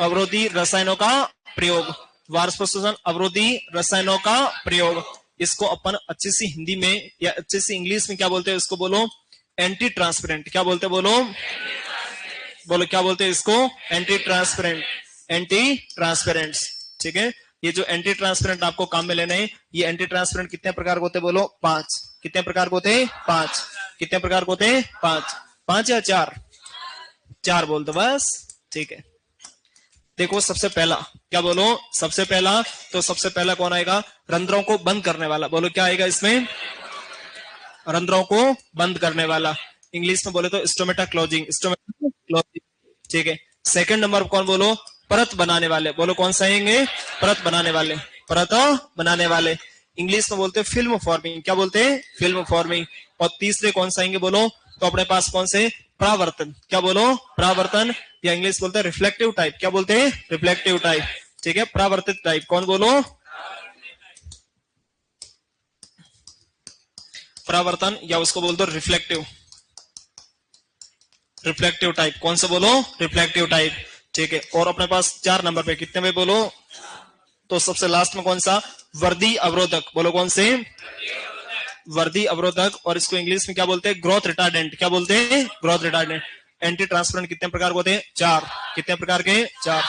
अवरोधी रसायनों का प्रयोग, वाष्पोत्सर्जन अवरोधी रसायनों का प्रयोग। इसको अपन अच्छी सी हिंदी में या अच्छी सी इंग्लिश में क्या बोलते हैं? इसको बोलो एंटी ट्रांसपेरेंट। क्या बोलते हैं? बोलो बोलो क्या बोलते हैं इसको? एंटी ट्रांसपेरेंट, एंटी ट्रांसपेरेंट, ठीक है? ये जो एंटी ट्रांसपेरेंट आपको काम में लेना है, ये एंटी ट्रांसपेरेंट कितने प्रकार के होते हैं? बोलो 5। कितने प्रकार के होते हैं? 5। कितने प्रकार के होते हैं? 5। 5 या 4? 4 बोल दो बस, ठीक है? देखो सबसे पहला क्या? बोलो सबसे पहला, तो सबसे पहला कौन आएगा? रंध्रों को बंद करने वाला। बोलो क्या आएगा इसमें? रंध्रों को बंद करने वाला। इंग्लिश में बोले तो स्टोमेटा क्लोजिंग, स्टोमेटा क्लोजिंग, ठीक है? सेकंड नंबर कौन? बोलो परत बनाने वाले। बोलो कौन सा आएंगे? परत बनाने वाले, परत बनाने वाले। इंग्लिश में बोलते हैं फिल्म फॉर्मिंग। क्या बोलते हैं? Film forming. और तीसरे कौन सा आएंगे? बोलो तो अपने पास कौन से? परावर्तन। क्या बोलो? परावर्तन, या इंग्लिश बोलते हैं रिफ्लेक्टिव टाइप। क्या बोलते हैं? रिफ्लेक्टिव टाइप, ठीक है? परावर्तित टाइप कौन? बोलो परावर्तन, या उसको बोल दो रिफ्लेक्टिव, रिफ्लेक्टिव टाइप। कौन सा? बोलो रिफ्लेक्टिव टाइप, ठीक है? और अपने पास 4 नंबर पे कितने में? बोलो तो सबसे लास्ट में कौन सा? वर्दी अवरोधक। बोलो कौन से? वर्दी अवरोधक। और इसको इंग्लिश में क्या बोलते हैं? Growth retardant. क्या बोलते हैं? Growth retardant. एंटी ट्रांसपेरेंट कितने प्रकार के होते हैं? 4। कितने प्रकार के? 4।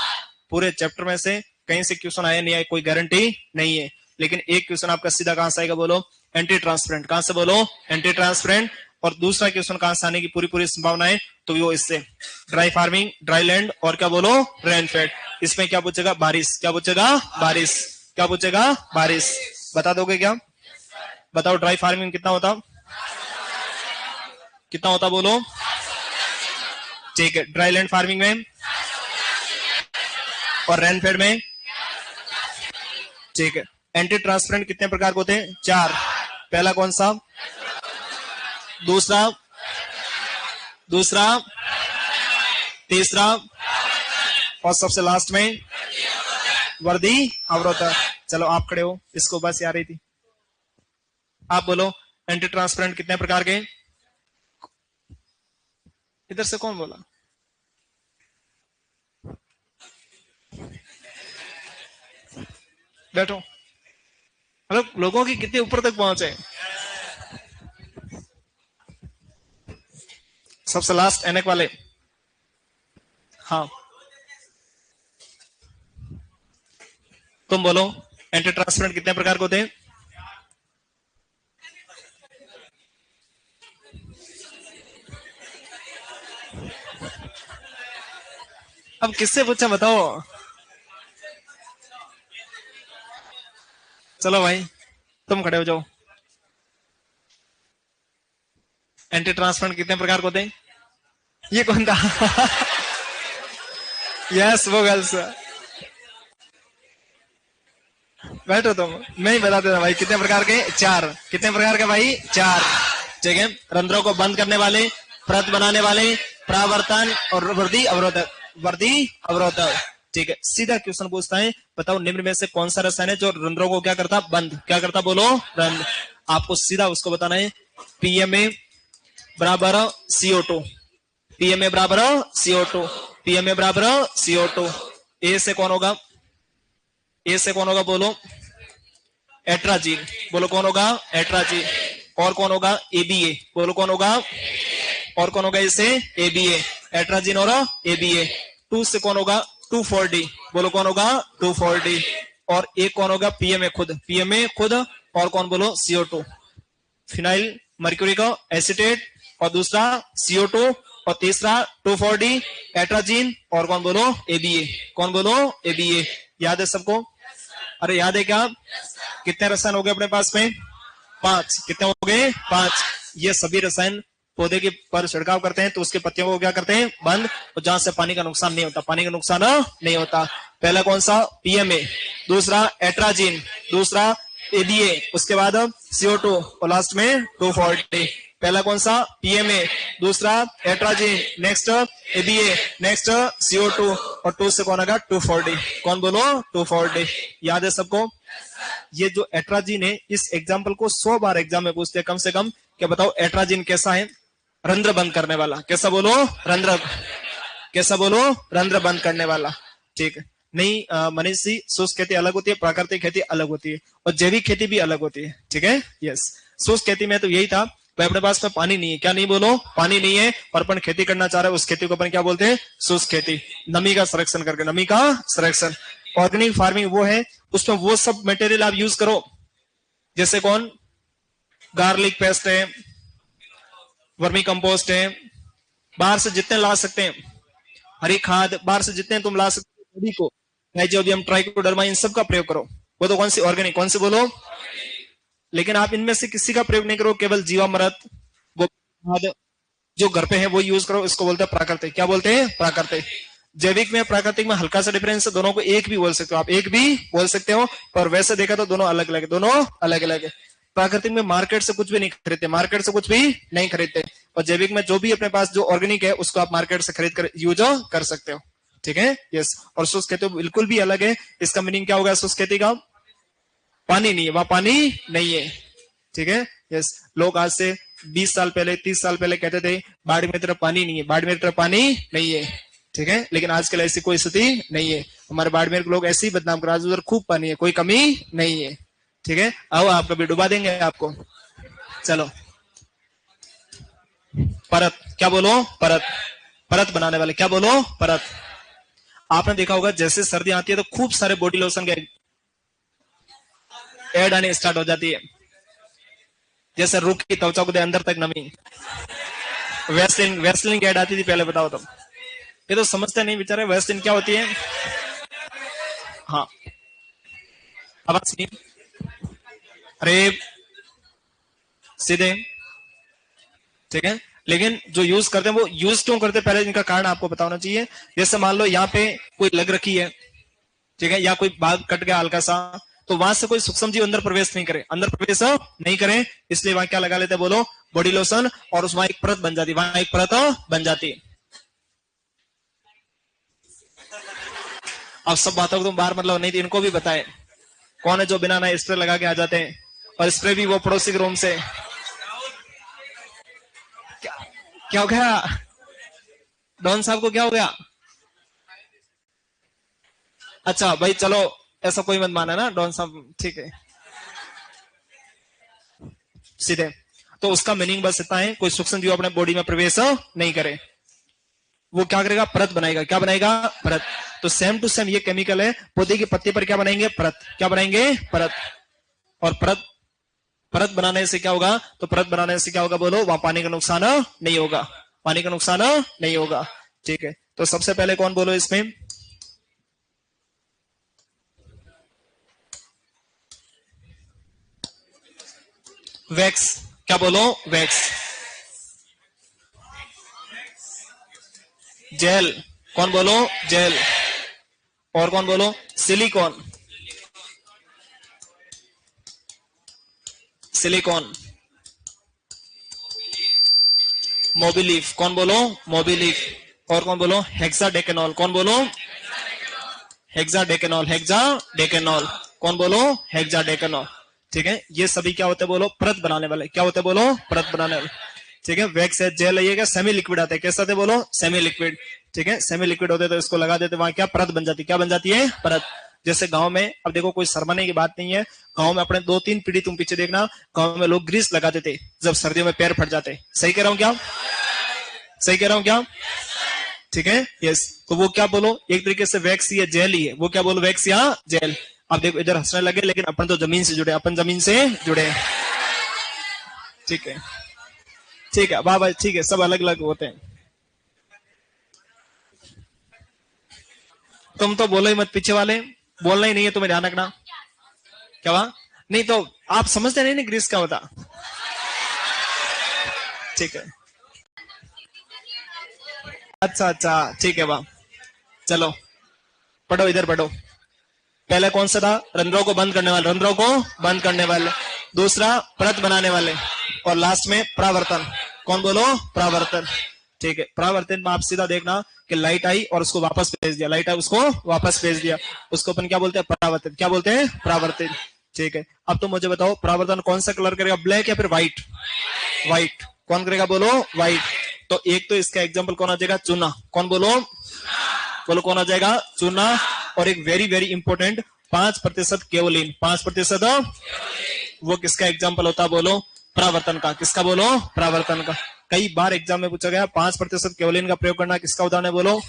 पूरे चैप्टर में से कहीं से क्वेश्चन आया नहीं आया, कोई गारंटी नहीं है, लेकिन एक क्वेश्चन आपका सीधा कहां से आएगा? बोलो एंटी ट्रांसपेरेंट। कहां से? बोलो एंटी ट्रांसपेरेंट। और दूसरा क्वेश्चन कहां से आने की पूरी पूरी संभावना है? तो वो इससे ड्राई फार्मिंग, ड्राई लैंड, और क्या? बोलो रेनफेड। इसमें क्या पूछेगा? बारिश। क्या पूछेगा? बारिश। क्या पूछेगा? बारिश। बता दोगे क्या? बताओ ड्राई फार्मिंग कितना होता? कितना होता? बोलो, ठीक है? ड्राई लैंड फार्मिंग में और रेनफेड में, ठीक है? एंटी ट्रांसपेरेंट कितने प्रकार के होते हैं? 4। पहला कौन सा? दूसरा, दूसरा, तीसरा, और सबसे लास्ट में वर्दी अवरोधक। चलो आप खड़े हो, इसको बस आ रही थी। आप बोलो एंटी ट्रांसपेरेंट कितने प्रकार के? इधर से कौन बोला? बैठो। मतलब लोगों की कितने ऊपर तक पहुंचे? सबसे लास्ट एनक वाले, हाँ तुम बोलो एंटी ट्रांसपेरेंट कितने प्रकार के होते हैं? अब किससे पूछा? बताओ। चलो भाई तुम खड़े हो जाओ। एंटी ट्रांसपेरेंट कितने प्रकार के होते हैं? ये कौन था? यस वो गर्ल्स। बैठो तुम, मैं ही बता देता भाई कितने प्रकार के? 4। कितने प्रकार के भाई? 4, ठीक है? रंध्रों को बंद करने वाले, परत बनाने वाले, परावर्तन और वर्दी अवरोधक। वर्दी अवरोधक, ठीक है? सीधा क्वेश्चन पूछता है, बताओ निम्न में से कौन सा रसायन है जो रंध्रों को क्या करता? बंद। क्या करता? बोलो रंध्र। आपको सीधा उसको बताना है। पीएमए बराबर CO2, पीएमए बराबर CO2, पीएमए बराबर CO2। ए से कौन होगा? ए से कौन होगा? बोलो एट्राजीन। बोलो कौन होगा? एट्राजीन। और कौन होगा? एबीए। बोलो कौन होगा? और कौन होगा इसे? एबीए। एट्राजीन और एबीए। 2 से कौन होगा? 2,4-D। बोलो कौन होगा? 2,4-D। और एक कौन होगा? पीएमए खुद, पीएमए खुद। और कौन? बोलो CO2, फिनाइल मर्क्यूरी का एसिटेट, और दूसरा CO2, और तीसरा 2,4-D एट्राजीन, और कौन बोलो ABA। कौन बोलो ABA। याद है सबको? अरे याद है क्या? कितने रसायन हो गए अपने पास में? 5। कितने हो गए? 5। ये सभी रसायन पौधे के पर छिड़काव करते हैं तो उसके पत्तियों को क्या करते हैं? बंद, और जहां से पानी का नुकसान नहीं होता, पानी का नुकसान नहीं होता। पहला कौन सा? PMA, दूसरा एट्राजीन, दूसरा ABA, उसके बाद CO2, और लास्ट में 2,4-D। पहला कौन सा? PMA, दूसरा atrazine, next ABA, next CO2, और 2 से कौन आएगा? 2,4-D। कौन बोलो? 2,4-D। याद है सबको? ये जो एट्राजीन है, इस एग्जाम्पल को 100 बार एग्जाम में पूछते हैं कम से कम। क्या बताओ एट्राजीन कैसा है? रंध्र बंद करने वाला। कैसा बोलो? रंध्र। कैसा बोलो? रंध्र बंद करने वाला। ठीक है। नहीं मनीष जी, शुष्क खेती अलग होती है, प्राकृतिक खेती अलग होती है, और जैविक खेती भी अलग होती है। ठीक है। यस, शुष्क खेती में तो यही था भाई, अपने पास में पानी नहीं है। क्या नहीं बोलो? पानी नहीं है, और अपन खेती करना चाह रहे हैं, उस खेती को अपन क्या बोलते हैं? शुष्क खेती। नमी का संरक्षण करके, नमी का संरक्षण। ऑर्गेनिक फार्मिंग वो है, उसमें वो सब मटेरियल आप यूज करो, जैसे कौन? गार्लिक पेस्ट है, वर्मी कंपोस्ट है, बाहर से जितने ला सकते हैं, हरी खाद बाहर से जितने तुम ला सकते हो, सभी को, राइजोबियम, ट्राइकोडर्मा, इन सब का प्रयोग करो। वो तो कौन सी? ऑर्गेनिक। कौन सी बोलो? लेकिन आप इनमें से किसी का प्रयोग नहीं करो, केवल जीवामृत, खाद जो घर पे है वो यूज करो। इसको बोलते हैं प्राकृतिक। क्या बोलते हैं? प्राकृतिक। जैविक में प्राकृतिक में हल्का सा डिफरेंस है, दोनों को एक भी बोल सकते हो आप, एक भी बोल सकते हो, पर वैसे देखा तो दोनों अलग अलग है, दोनों अलग अलग है। प्राकृतिक में मार्केट से कुछ भी नहीं खरीदते, मार्केट से कुछ भी नहीं खरीदते, और जैविक में जो भी अपने पास जो ऑर्गेनिक है उसको आप मार्केट से खरीद कर यूज कर सकते हो। ठीक है। यस। और शुष्क खेती बिल्कुल भी अलग है। इसका मीनिंग क्या होगा शुष्क खेती का? पानी नहीं है, वहां पानी नहीं है। ठीक है। यस। लोग आज से 20 साल पहले, 30 साल पहले कहते थे बाड़ी में तरफ पानी नहीं है, बाड़मेर तरफ पानी नहीं है। ठीक है। लेकिन आजकल ऐसी कोई स्थिति नहीं है। हमारे बाड़मेर के लोग ऐसे ही बदनाम कर, आज उधर खूब पानी है, कोई कमी नहीं है। ठीक है। आओ आप कभी डुबा देंगे आपको। चलो, परत। क्या बोलो? परत। परत बनाने वाले। क्या बोलो? परत। आपने देखा होगा जैसे सर्दी आती है तो खूब सारे बॉडी लोशन के एड आने स्टार्ट हो जाती है, जैसे रुख की त्वचा को दे अंदर तक नमी। वेस्लिन, वेस्लिन की एड आती थी पहले, बताओ तो। ये तो समझते नहीं बेचारे, वेस्लिन क्या होती है। हाँ, आवाज सुनिए। अरे सीधे। ठीक है। लेकिन जो यूज करते हैं वो यूज क्यों करते हैं, पहले इनका कारण आपको बताना चाहिए। जैसे मान लो यहाँ पे कोई लग रखी है, ठीक है, या कोई बाग कट गया हल्का सा, तो वहां से कोई सूक्ष्म जीव अंदर प्रवेश नहीं करे, अंदर प्रवेश नहीं करे, इसलिए वहां क्या लगा लेते बोलो? बॉडी लोशन, और उसमें एक परत बन जाती, वहां एक परत बन जाती। अब सब बातों को तुम बाहर मतलब नहीं थी, इनको भी बताए कौन है जो बिना ना स्प्रे लगा के आ जाते हैं, और स्प्रे भी वो पड़ोसी के रूम से। क्या हो गया? डॉन साहब को क्या हो गया? अच्छा भाई चलो, ऐसा कोई मत माना ना डॉन साहब। ठीक है। सीधे। तो उसका मीनिंग बस इतना है, कोई सूक्ष्म जीव अपने बॉडी में प्रवेश नहीं करे। वो क्या करेगा? परत बनाएगा। क्या बनाएगा? परत। तो सेम टू सेम ये केमिकल है, पौधे की पत्ती पर क्या बनाएंगे? परत। क्या बनाएंगे? परत। और परत, परत बनाने से क्या होगा? तो परत बनाने से क्या होगा बोलो? वहां पानी का नुकसान नहीं होगा, पानी का नुकसान नहीं होगा। ठीक है। तो सबसे पहले कौन बोलो इसमें? वैक्स। क्या बोलो? वैक्स। जेल। कौन बोलो? जेल। और कौन बोलो? सिलिकॉन। सिलिकॉन। मोबिलीफ। कौन बोलो? मोबिलीफ। और कौन बोलो? हेक्साडेकेनॉल। कौन बोलो? हेक्साडेकेनॉल। हेक्साडेकेनॉल। कौन बोलो? हेक्साडेकेनॉल। ठीक है। ये सभी क्या होते हैं बोलो? परत बनाने वाले। क्या होते हैं बोलो? परत बनाने वाले। ठीक है। वैक्स है, जेल है, ये क्या सेमी लिक्विड आते हैं। कैसे आते बोलो? Semi liquid. ठीक है। सेमी लिक्विड होते तो इसको लगा देते, वहां क्या परत बन जाती। क्या बन जाती है? परत। जैसे गांव में, अब देखो कोई शर्माने की बात नहीं है, गांव में अपने 2-3 पीढ़ी तुम पीछे देखना, गांव में लोग ग्रीस लगाते थे जब सर्दियों में पैर फट जाते। सही कह रहा हूं क्या? सही कह रहा हूं क्या? ठीक है। यस। तो वो क्या बोलो? एक तरीके से वैक्स या जेल ही है। वो क्या बोलो? वैक्स या जेल। अब देखो इधर हंसने लगे, लेकिन अपन तो जमीन से जुड़े, अपन जमीन से जुड़े। ठीक है। ठीक है, वाह भाई, ठीक है, सब अलग अलग होते हैं। तुम तो बोलो ही मत, पीछे वाले बोलना ही नहीं है तुम्हें, ध्यान रखना। क्या हुआ? नहीं तो आप समझते नहीं ना ग्रीस क्या होता। ठीक है, अच्छा अच्छा, ठीक है, वाह। चलो पढ़ो, इधर पढ़ो। पहले कौन सा था? रंध्रों को बंद करने वाले, रंध्रों को बंद करने वाले। दूसरा परत बनाने वाले, और लास्ट में परावर्तन। कौन बोलो? परावर्तन। ठीक है, परावर्तन में आप सीधा देखना कि लाइट आई और उसको वापस भेज दिया, लाइट आई उसको वापस भेज दिया, उसको अपन क्या बोलते हैं? परावर्तन। क्या बोलते हैं? परावर्तन। ठीक है, अब तुम मुझे बताओ परावर्तन कौन सा कलर करेगा, ब्लैक या फिर व्हाइट? व्हाइट। कौन करेगा बोलो? व्हाइट। तो एक तो इसका एग्जाम्पल कौन आ जाएगा? चूना। कौन बोलो? बोलो कौन आ जाएगा? चूना। और एक वेरी वेरी इंपॉर्टेंट 5% केवलिन, 5% वो किसका एग्जाम्पल होता? बोलो? परावर्तन का। किसका? बोलो? परावर्तन का। कई बार एग्जाम में पूछा गया 5% केवलिन का प्रयोग करना किसका उदाहरण है? बोलो?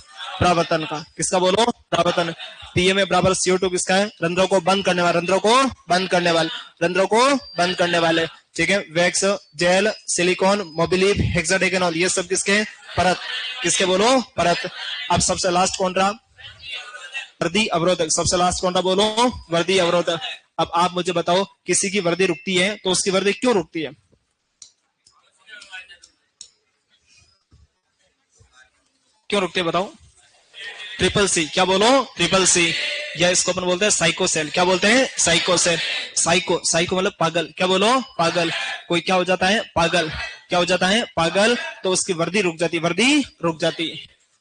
परावर्तन का। किसका? बोलो? परावर्तन। पीएमए बराबर CO2 किसका है? रंध्रों को बंद करने वाले, रंध्रों को बंद करने वाले, रंध्रों को बंद करने वाले। ठीक है, वैक्स, जेल, सिलिकॉन, मोबिलिप, हेक्साडेकेनॉल, ये सब किसके? परत। किसके? बोलो? परत। अब सबसे लास्ट कौन रहा? वर्दी अवरोधक। सबसे लास्ट कौन था? बोलो? वर्दी अवरोधक। अब आप मुझे बताओ, किसी की वर्दी रुकती है तो उसकी वर्दी क्यों रुकती है? क्यों रुकती है बताओ? Triple C. क्या बोलो? Triple C. या इसको अपन बोलते हैं साइकोसेल। क्या बोलते हैं? साइकोसेल। साइको, साइको मतलब पागल। क्या बोलो? पागल। कोई क्या हो जाता है? पागल। क्या हो जाता है? पागल। तो उसकी वर्दी रुक जाती, वर्दी रुक जाती।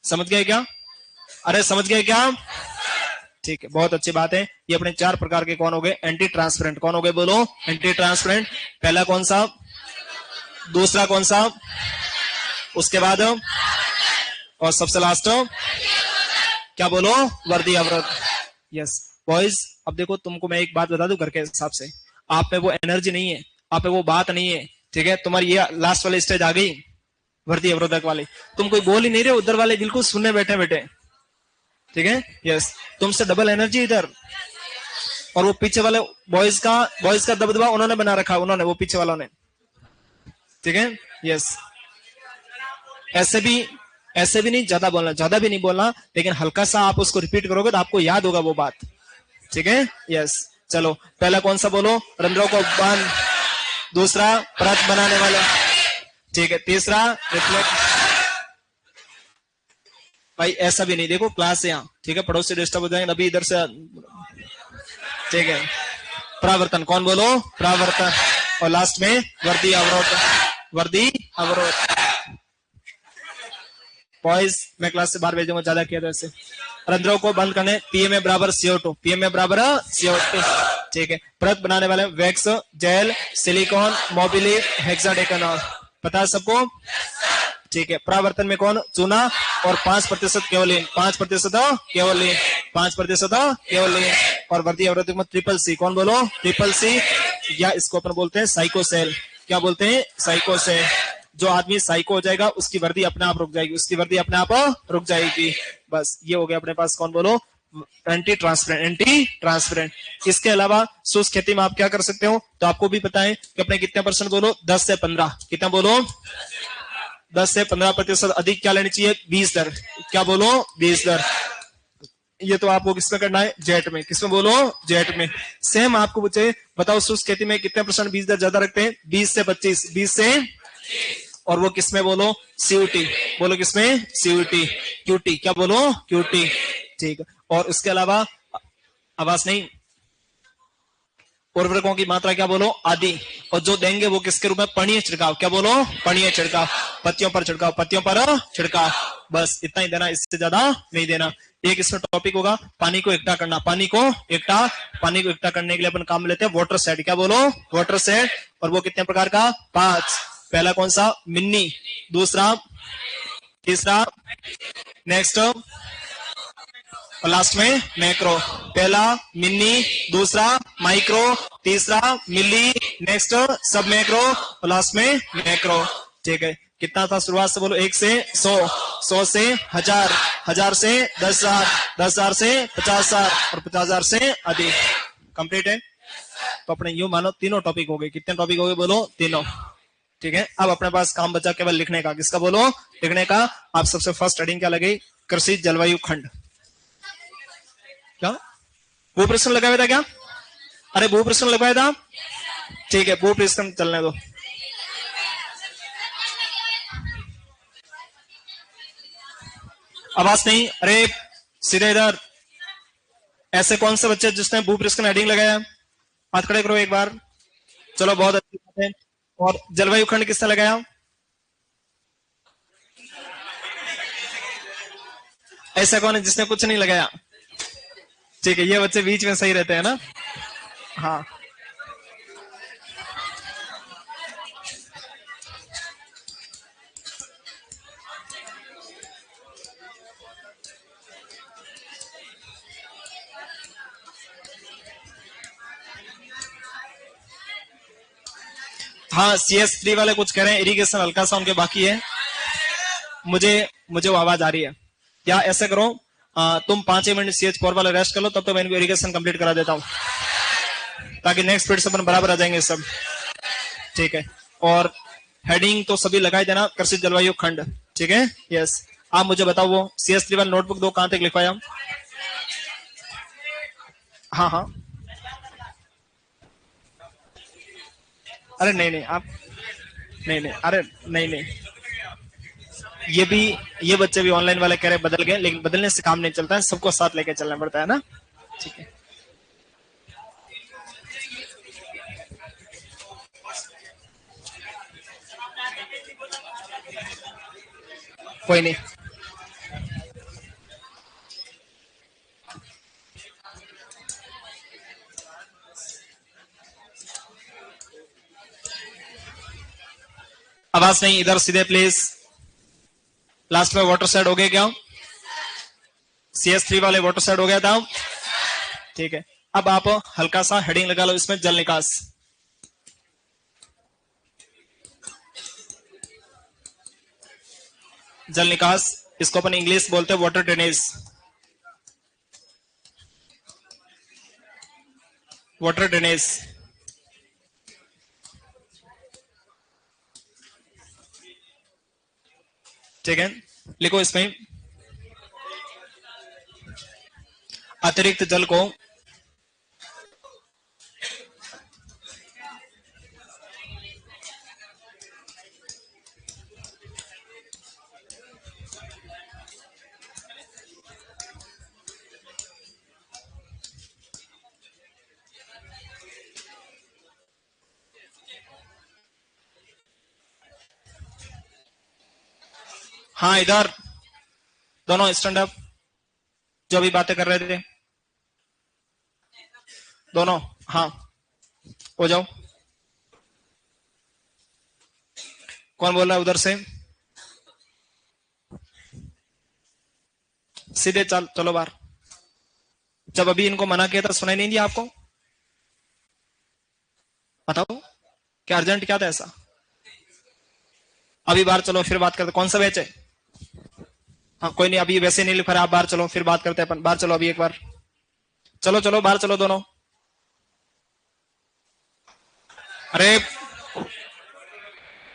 समझ गए क्या? अरे समझ गए क्या? ठीक है, बहुत अच्छी बात है। ये अपने 4 प्रकार के कौन हो गए? Anti transparent. कौन हो गए? बोलो? Anti transparent. पहला कौन सा? दूसरा कौन सा? उसके बाद और सबसे लास्ट क्या? बोलो? वर्दी अवरोध। यस बॉयज, अब देखो तुमको मैं एक बात बता दूं घर के हिसाब से, आप में वो एनर्जी नहीं है, आप में वो बात नहीं है। ठीक है, तुम्हारी ये लास्ट वाली स्टेज आ गई, वर्दी अवरोधक वाली। तुम कोई बोल ही नहीं रहे, उधर वाले बिल्कुल सुनने बैठे बैठे। ठीक है, यस, तुमसे डबल एनर्जी इधर। और वो पीछे वाले बॉयज का दबदबा उन्होंने बना रखा, उन्होंने, वो पीछे वालों ने। ठीक है, यस। ऐसे भी ऐसे भी नहीं ज्यादा बोलना, ज्यादा भी नहीं बोलना, लेकिन हल्का सा आप उसको रिपीट करोगे तो आपको याद होगा वो बात। ठीक है, यस। चलो पहला कौन सा बोलो? रंध्रों को बंद। दूसरा परत बनाने वाला। ठीक है, तीसरा रिफ्लेक्ट। भाई ऐसा भी नहीं, देखो क्लास है यहाँ। ठीक है, पड़ोसी डिस्टर्ब हो जाएंगे अभी इधर से। ठीक है, परावर्तन। कौन बोलो? परावर्तन। और लास्ट में वर्दी अवरोध, वर्दी अवरोध। बॉयज मैं क्लास से बाहर भेजूंगा, ज्यादा किया तो ऐसे। रंध्रों को बंद करने पीएमए बराबर CO2, पीएमए बराबर CO2। ठीक है, परत बनाने वाले वैक्स, जेल, सिलिकॉन, मोबिलिप, हेक्साडेकेनॉल। पता है सबको? ठीक है, परावर्तन में कौन? चूना। और 5% केवलिन, 5% केवलिन, 5% केवलिन। और वर्दी अवरोधक में ट्रिपल सी। कौन बोलो? Triple C. या इसको अपन बोलते हैं साइकोसेल। क्या बोलते हैं? साइकोसेल। जो आदमी साइको हो जाएगा उसकी वर्दी अपने आप रुक जाएगी, उसकी वर्दी अपने आप रुक जाएगी। बस ये हो गया अपने पास। कौन बोलो? Anti transparent, anti transparent. इसके अलावा शुष्क खेती में आप क्या कर सकते हो? तो आपको भी पता है कि अपने कितने % बोलो? 10 से 15। कितना बोलो? 10 से 15% अधिक क्या लेनी चाहिए? बीज दर। क्या बोलो? बीज दर। ये तो आपको किसमें करना है? जेट में। किसमें बोलो? जेट में। सेम आपको पूछे बताओ शुष्क खेती में कितने % बीज दर ज्यादा रखते हैं? 20 से 25, 20 से। और वो किसमें बोलो? CUT। बोलो किसमें? CUT, QT। क्या बोलो? QT। ठीक है, और उसके अलावा आवाज नहीं, उर्वरकों की मात्रा क्या बोलो? आदि। और जो देंगे वो किसके रूप में? पणीय छिड़काव। क्या बोलो? पणीय छिड़काव। पत्तियों पर छिड़काव, पत्तियों पर छिड़काव। बस इतना ही देना, इससे ज्यादा नहीं देना। एक इसमें टॉपिक होगा पानी को इकट्ठा करना, पानी को इकट्ठा करने के लिए अपन काम लेते हैं वाटर सेट। क्या बोलो? Water set. और वो कितने प्रकार का? 5। पहला कौन सा? मिनी। दूसरा, तीसरा, नेक्स्ट और लास्ट में मैक्रो। पहला मिनी, दूसरा माइक्रो, तीसरा मिली, नेक्स्ट सब मैक्रो और लास्ट में मैक्रो। ठीक है, कितना था शुरुआत से? बोलो 1 से 100, 100 से 1000, 1000 से 10,000, 10,000 से 50,000 और 50,000 से अधिक। कंप्लीट है। तो अपने यूं मानो तीनों टॉपिक हो गए। कितने टॉपिक हो गए? बोलो तीनों। ठीक है, अब अपने पास काम बचा केवल लिखने का। किसका बोलो? लिखने का। आप सबसे फर्स्ट हेडिंग क्या लगी? कृषि जलवायु खंड। क्या भू प्रश्न लगाया था क्या? अरे भू प्रश्न लगाया था, ठीक है, भू प्रश्न चलने दो। आवाज नहीं, अरे सीधे इधर। ऐसे कौन से बच्चे जिसने भू प्रश्न हेडिंग लगाया? हाथ खड़े करो एक बार। चलो बहुत अच्छी बात है। और जलवायु खंड किसने लगाया? ऐसा कौन है जिसने कुछ नहीं लगाया? ठीक है, ये बच्चे बीच में सही रहते हैं ना। हाँ हाँ, CS3 वाले कुछ कह रहे हैं, इरिगेशन हल्का सा उनके बाकी है। मुझे मुझे वो आवाज आ रही है। या ऐसे करो, तुम 5 मिनट CH4 वाला रेस्ट कर लो, तब तो मैं इनको इरिगेशन कंप्लीट करा देता हूँ, ताकि नेक्स्ट पीरियड से अपन बराबर आ जाएंगे सब। ठीक है, और हेडिंग तो सभी लगाई देना, कृषि जलवायु खंड। ठीक है, यस। आप मुझे बताओ वो CS3 वाला नोटबुक दो, कहां तक लिखवाया? हाँ हाँ। अरे नहीं नहीं, आप नहीं नहीं, अरे नहीं नहीं, ये भी, ये बच्चे भी ऑनलाइन वाले कह रहे बदल गए, लेकिन बदलने से काम नहीं चलता है, सबको साथ लेके चलना पड़ता है ना। ठीक है, कोई नहीं। आवाज नहीं, इधर सीधे प्लीज। लास्ट में वाटर साइड हो गया क्या? CS3 वाले वाटर साइड हो गया था। ठीक है, अब आप हल्का सा हेडिंग लगा लो इसमें, जल निकास। जल निकास, इसको अपन इंग्लिश बोलते हैं वाटर ड्रेनेज। वाटर ड्रेनेज, ठीक है, लिखो इसमें अतिरिक्त जल को हाँ इधर दोनों स्टैंड अप, जो भी बातें कर रहे थे दोनों, हाँ हो जाओ। कौन बोल रहा है उधर से? सीधे चल, चलो बाहर। जब अभी इनको मना किया था सुनाई नहीं दिया आपको? बताओ क्या अर्जेंट क्या था ऐसा? अभी बाहर चलो, फिर बात करते। कौन सा बैच है? हाँ कोई नहीं, अभी वैसे नहीं लिख रहा, आप बाहर चलो, फिर बात करते हैं अपन। बाहर चलो अभी एक बार, चलो चलो बाहर चलो दोनों। अरे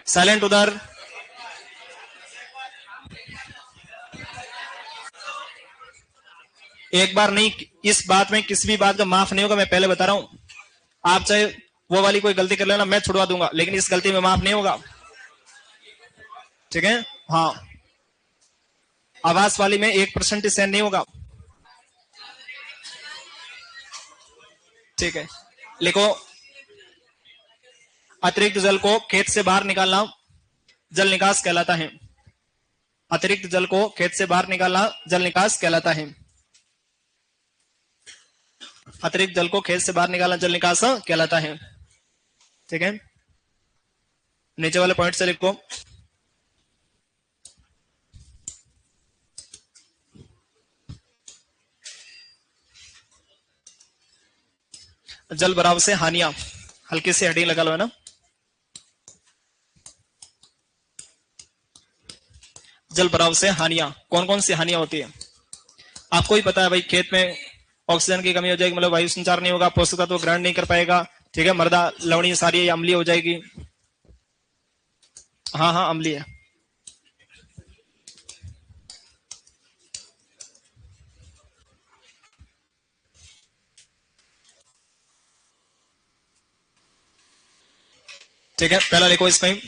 साइलेंट उधर। एक बार नहीं, इस बात में किसी भी बात का माफ नहीं होगा, मैं पहले बता रहा हूं। आप चाहे वो वाली कोई गलती कर लेना, मैं छुड़वा दूंगा, लेकिन इस गलती में माफ नहीं होगा। ठीक है, हाँ। आवास वाली में 1% सहन नहीं होगा। ठीक है, लिखो अतिरिक्त जल को खेत से बाहर निकालना जल निकास कहलाता है। अतिरिक्त जल को खेत से बाहर निकालना जल निकास कहलाता है। अतिरिक्त जल को खेत से बाहर निकालना जल निकास कहलाता है। ठीक है, नीचे वाले पॉइंट से लिखो। जल भराव से हानियां, हल्की सी हेडिंग लगा लो है ना। जल भराव से हानियां, कौन कौन सी हानियां होती है आपको ही पता है भाई। खेत में ऑक्सीजन की कमी हो जाएगी, मतलब वायु संचार नहीं होगा, पोषक तत्व ग्रहण नहीं कर पाएगा। ठीक है, मृदा लवणीय, सारी अम्लीय हो जाएगी। हाँ हाँ अम्लीय है। ठीक है, पहला लिखो इसमें,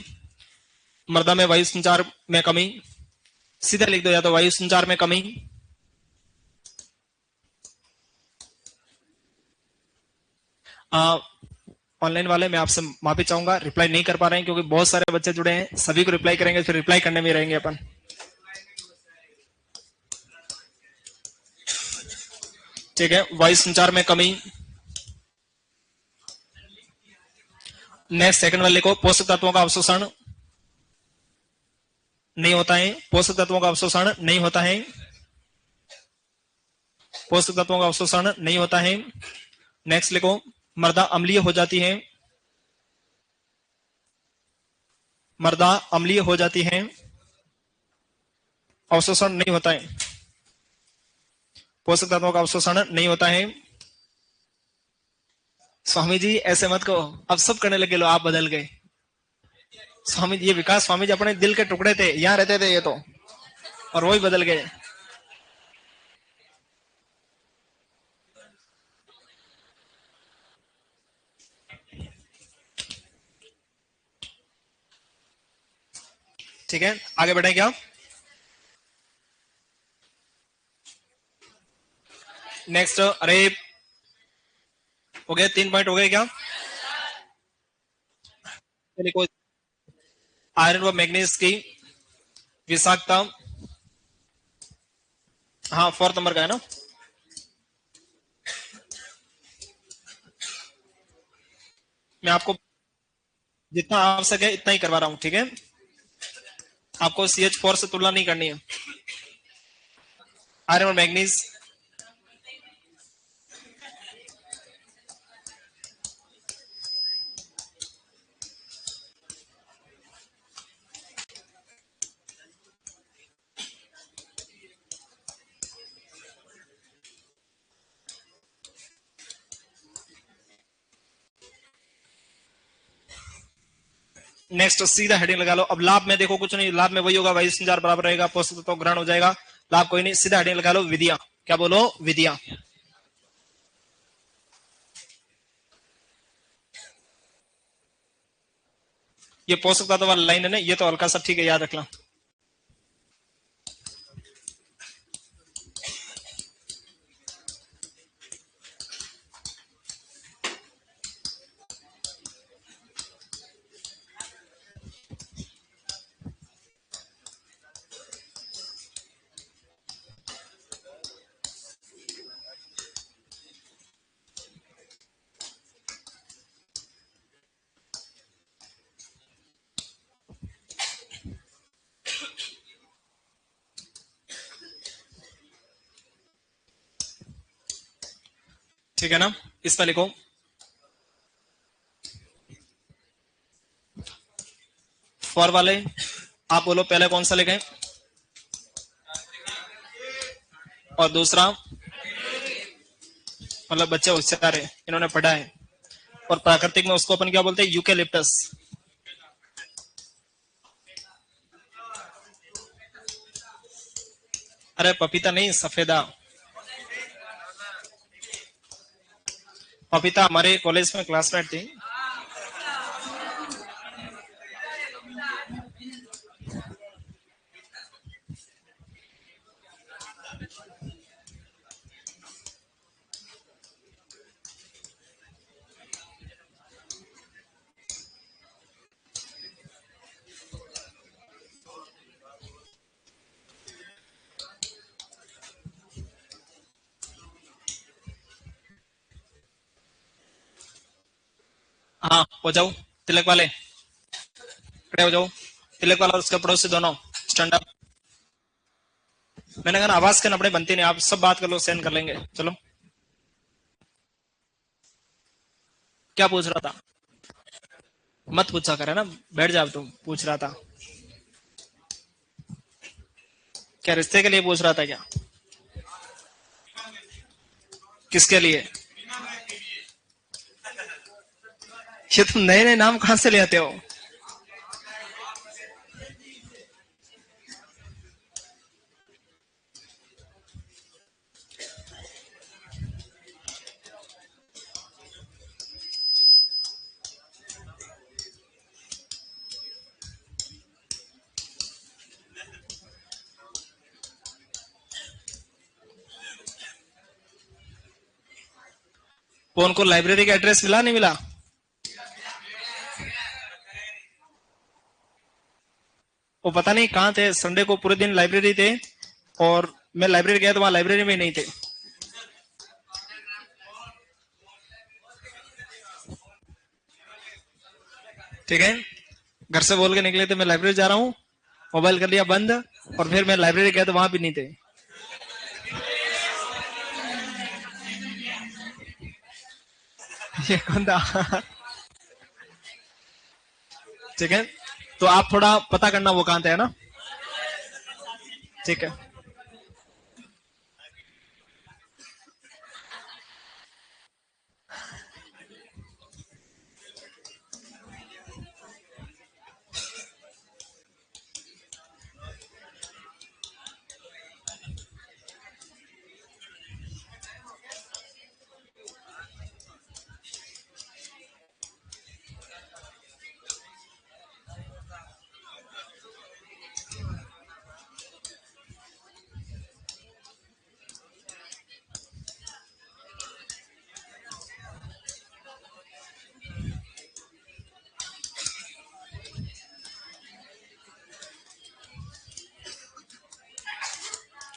मृदा में वायु संचार में कमी। सीधा लिख दो, या तो वायु संचार में कमी, ऑनलाइन वाले मैं आपसे माफी चाहूंगा, रिप्लाई नहीं कर पा रहे हैं क्योंकि बहुत सारे बच्चे जुड़े हैं, सभी को रिप्लाई करेंगे फिर रिप्लाई करने में रहेंगे अपन। ठीक है, वायु संचार में कमी। नेक्स्ट सेकंड वाले को, पोषक तत्वों का अवशोषण नहीं होता है, पोषक तत्वों का अवशोषण नहीं होता है, पोषक तत्वों का अवशोषण नहीं होता है। नेक्स्ट लिखो, मृदा अम्लीय हो जाती है, मृदा अम्लीय हो जाती है, अवशोषण नहीं होता है, पोषक तत्वों का अवशोषण नहीं होता है। स्वामी जी ऐसे मत कहो, अब सब करने लगे, लो आप बदल गए। स्वामी जी, ये विकास स्वामी जी अपने दिल के टुकड़े थे, यहां रहते थे ये तो, और वो ही बदल गए। ठीक है, आगे बढ़े क्या? नेक्स्ट, अरे हो गए, 3 पॉइंट हो गए क्या? लिखो, आयरन व मैग्नीज की विषाक्तता। हाँ, 4 नंबर का है ना। मैं आपको जितना आवश्यक है इतना ही करवा रहा हूं, ठीक है? आपको CH4 से तुलना नहीं करनी है। आयरन और मैग्नीज, नेक्स्ट सीधा हेडिंग लगा लो। अब लाभ में देखो कुछ नहीं, लाभ में वही होगा, वायु संचार बराबर रहेगा, पोषक तत्व ग्रहण हो जाएगा, लाभ कोई नहीं, सीधा हेडिंग लगा लो, विधियां। क्या बोलो? विधियां। ये पोषक तत्व वाला लाइन है ना, ये तो हल्का सा ठीक है, याद रखना। ठीक है ना, इस पर लिखो, फॉर वाले आप बोलो पहले कौन सा लिखें, और दूसरा, मतलब बच्चे होशियार है, इन्होंने पढ़ा है। और प्राकृतिक में उसको अपन क्या बोलते हैं? यूकेलिप्टस। अरे पपीता नहीं, सफेदा। पपीता हमारे कॉलेज में क्लासमेट थी। हाँ, हो जाओ, तिलक वाले खड़े हो जाओ, तिलक वाला और उसके पड़ोसी दोनों स्टैंड अप। मैंने कहा आवाज के नपड़े बनती नहीं, आप सब बात कर लो, सेंड कर लेंगे। चलो, क्या पूछ रहा था? मत पूछा करे ना, बैठ जाओ, तुम पूछ रहा था क्या? रिश्ते के लिए पूछ रहा था क्या? किसके लिए? ये तुम नए नए नाम कहां से ले आते हो? वो उनको लाइब्रेरी का एड्रेस मिला नहीं मिला? वो पता नहीं कहाँ थे, संडे को पूरे दिन लाइब्रेरी थे और मैं लाइब्रेरी गया तो वहां लाइब्रेरी में ही नहीं थे। ठीक है, घर से बोल के निकले थे मैं लाइब्रेरी जा रहा हूँ, मोबाइल कर लिया बंद और फिर मैं लाइब्रेरी गया तो वहां भी नहीं थे। ये कौन था? ठीक है, तो आप थोड़ा पता करना वो कहाँ थे, है ना? ठीक है।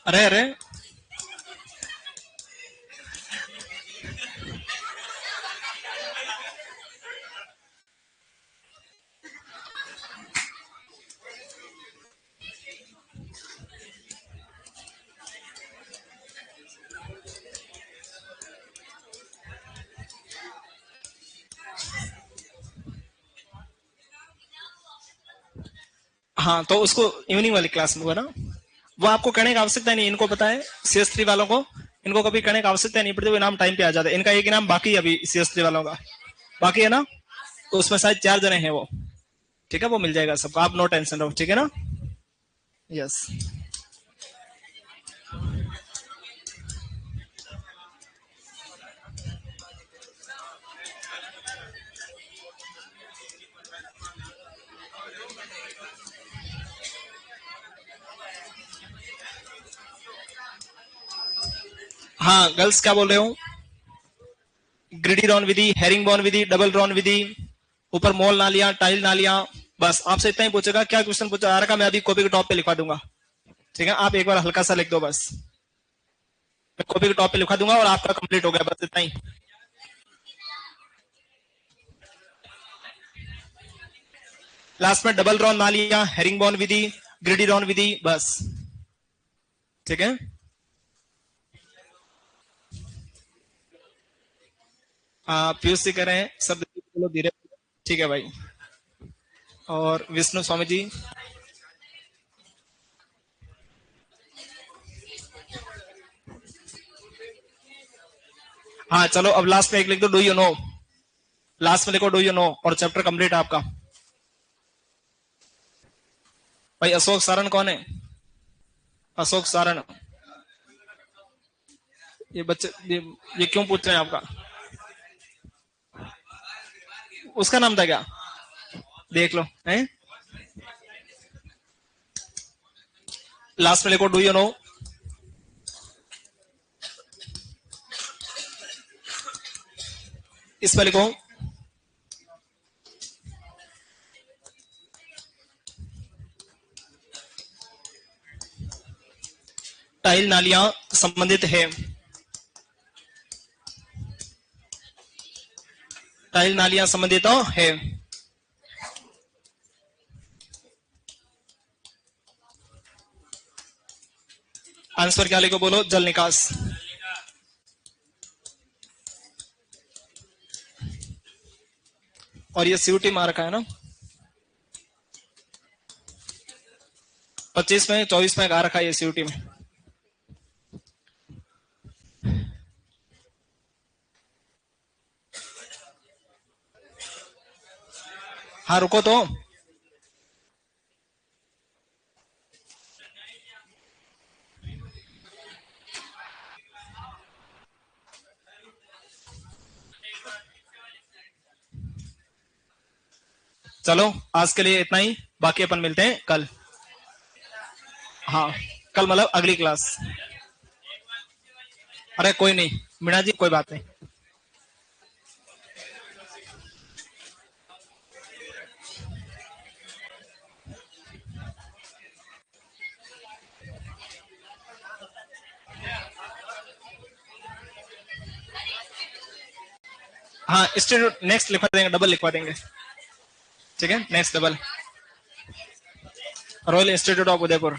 अरे अरे, हाँ तो उसको इवनिंग वाली क्लास में हुआ ना, वो आपको कहने की आवश्यकता नहीं, इनको पता है CS3 वालों को, इनको कभी कहने की आवश्यकता नहीं पड़ती, वो इनाम टाइम पे आ जाता है। इनका एक इनाम बाकी है अभी CS3 वालों का, बाकी है ना, तो उसमें शायद 4 जने हैं वो। ठीक है, वो मिल जाएगा सबको, आप नो टेंशन रहो, ठीक है ना? यस। हाँ गर्ल्स क्या बोल रहे हो? ग्रिडी रॉन विधि, हेरिंग बॉन विधि, डबल रॉन विधि, ऊपर मॉल नालियां, टाइल नालियां, बस आपसे इतना ही पूछेगा। क्या क्वेश्चन पूछा आ रहा, मैं अभी कॉपी के टॉप पे लिखवा दूंगा। ठीक है, आप एक बार हल्का सा लिख दो बस, मैं कॉपी के टॉप पे लिखवा दूंगा और आपका कंप्लीट हो गया, बस इतना ही। लास्ट में डबल रॉन नालियां, हेरिंग बॉन विधि, ग्रिडी रॉन विधि, बस। ठीक है, पीयूष जी कह रहे हैं सब बोलो धीरे। ठीक है भाई। और विष्णु स्वामी जी? हाँ चलो, अब लास्ट में एक लिख दो, डू यू नो। लास्ट में लिखो डू यू नो और चैप्टर कंप्लीट है आपका। भाई अशोक सारण कौन है? अशोक सारण, ये बच्चे ये क्यों पूछ रहे हैं आपका? उसका नाम था क्या? देख लो हैं। लास्ट में लिखो डू यू नो। इस पर लिखो टाइल नालियां संबंधित है, टाइल नालियां संबंधित है। आंसर क्या लिखो बोलो? जल निकास। और ये सीयूटी मार रखा है ना, 25 में 24 में आ रखा है ये सीयूटी में। हाँ रुको तो, चलो आज के लिए इतना ही, बाकी अपन मिलते हैं कल। हाँ कल मतलब अगली क्लास। अरे कोई नहीं मीणा जी, कोई बात नहीं। हाँ इंस्टीट्यूट नेक्स्ट लिखवा देंगे, डबल लिखवा देंगे, ठीक है, next double, royal institute of Udaipur.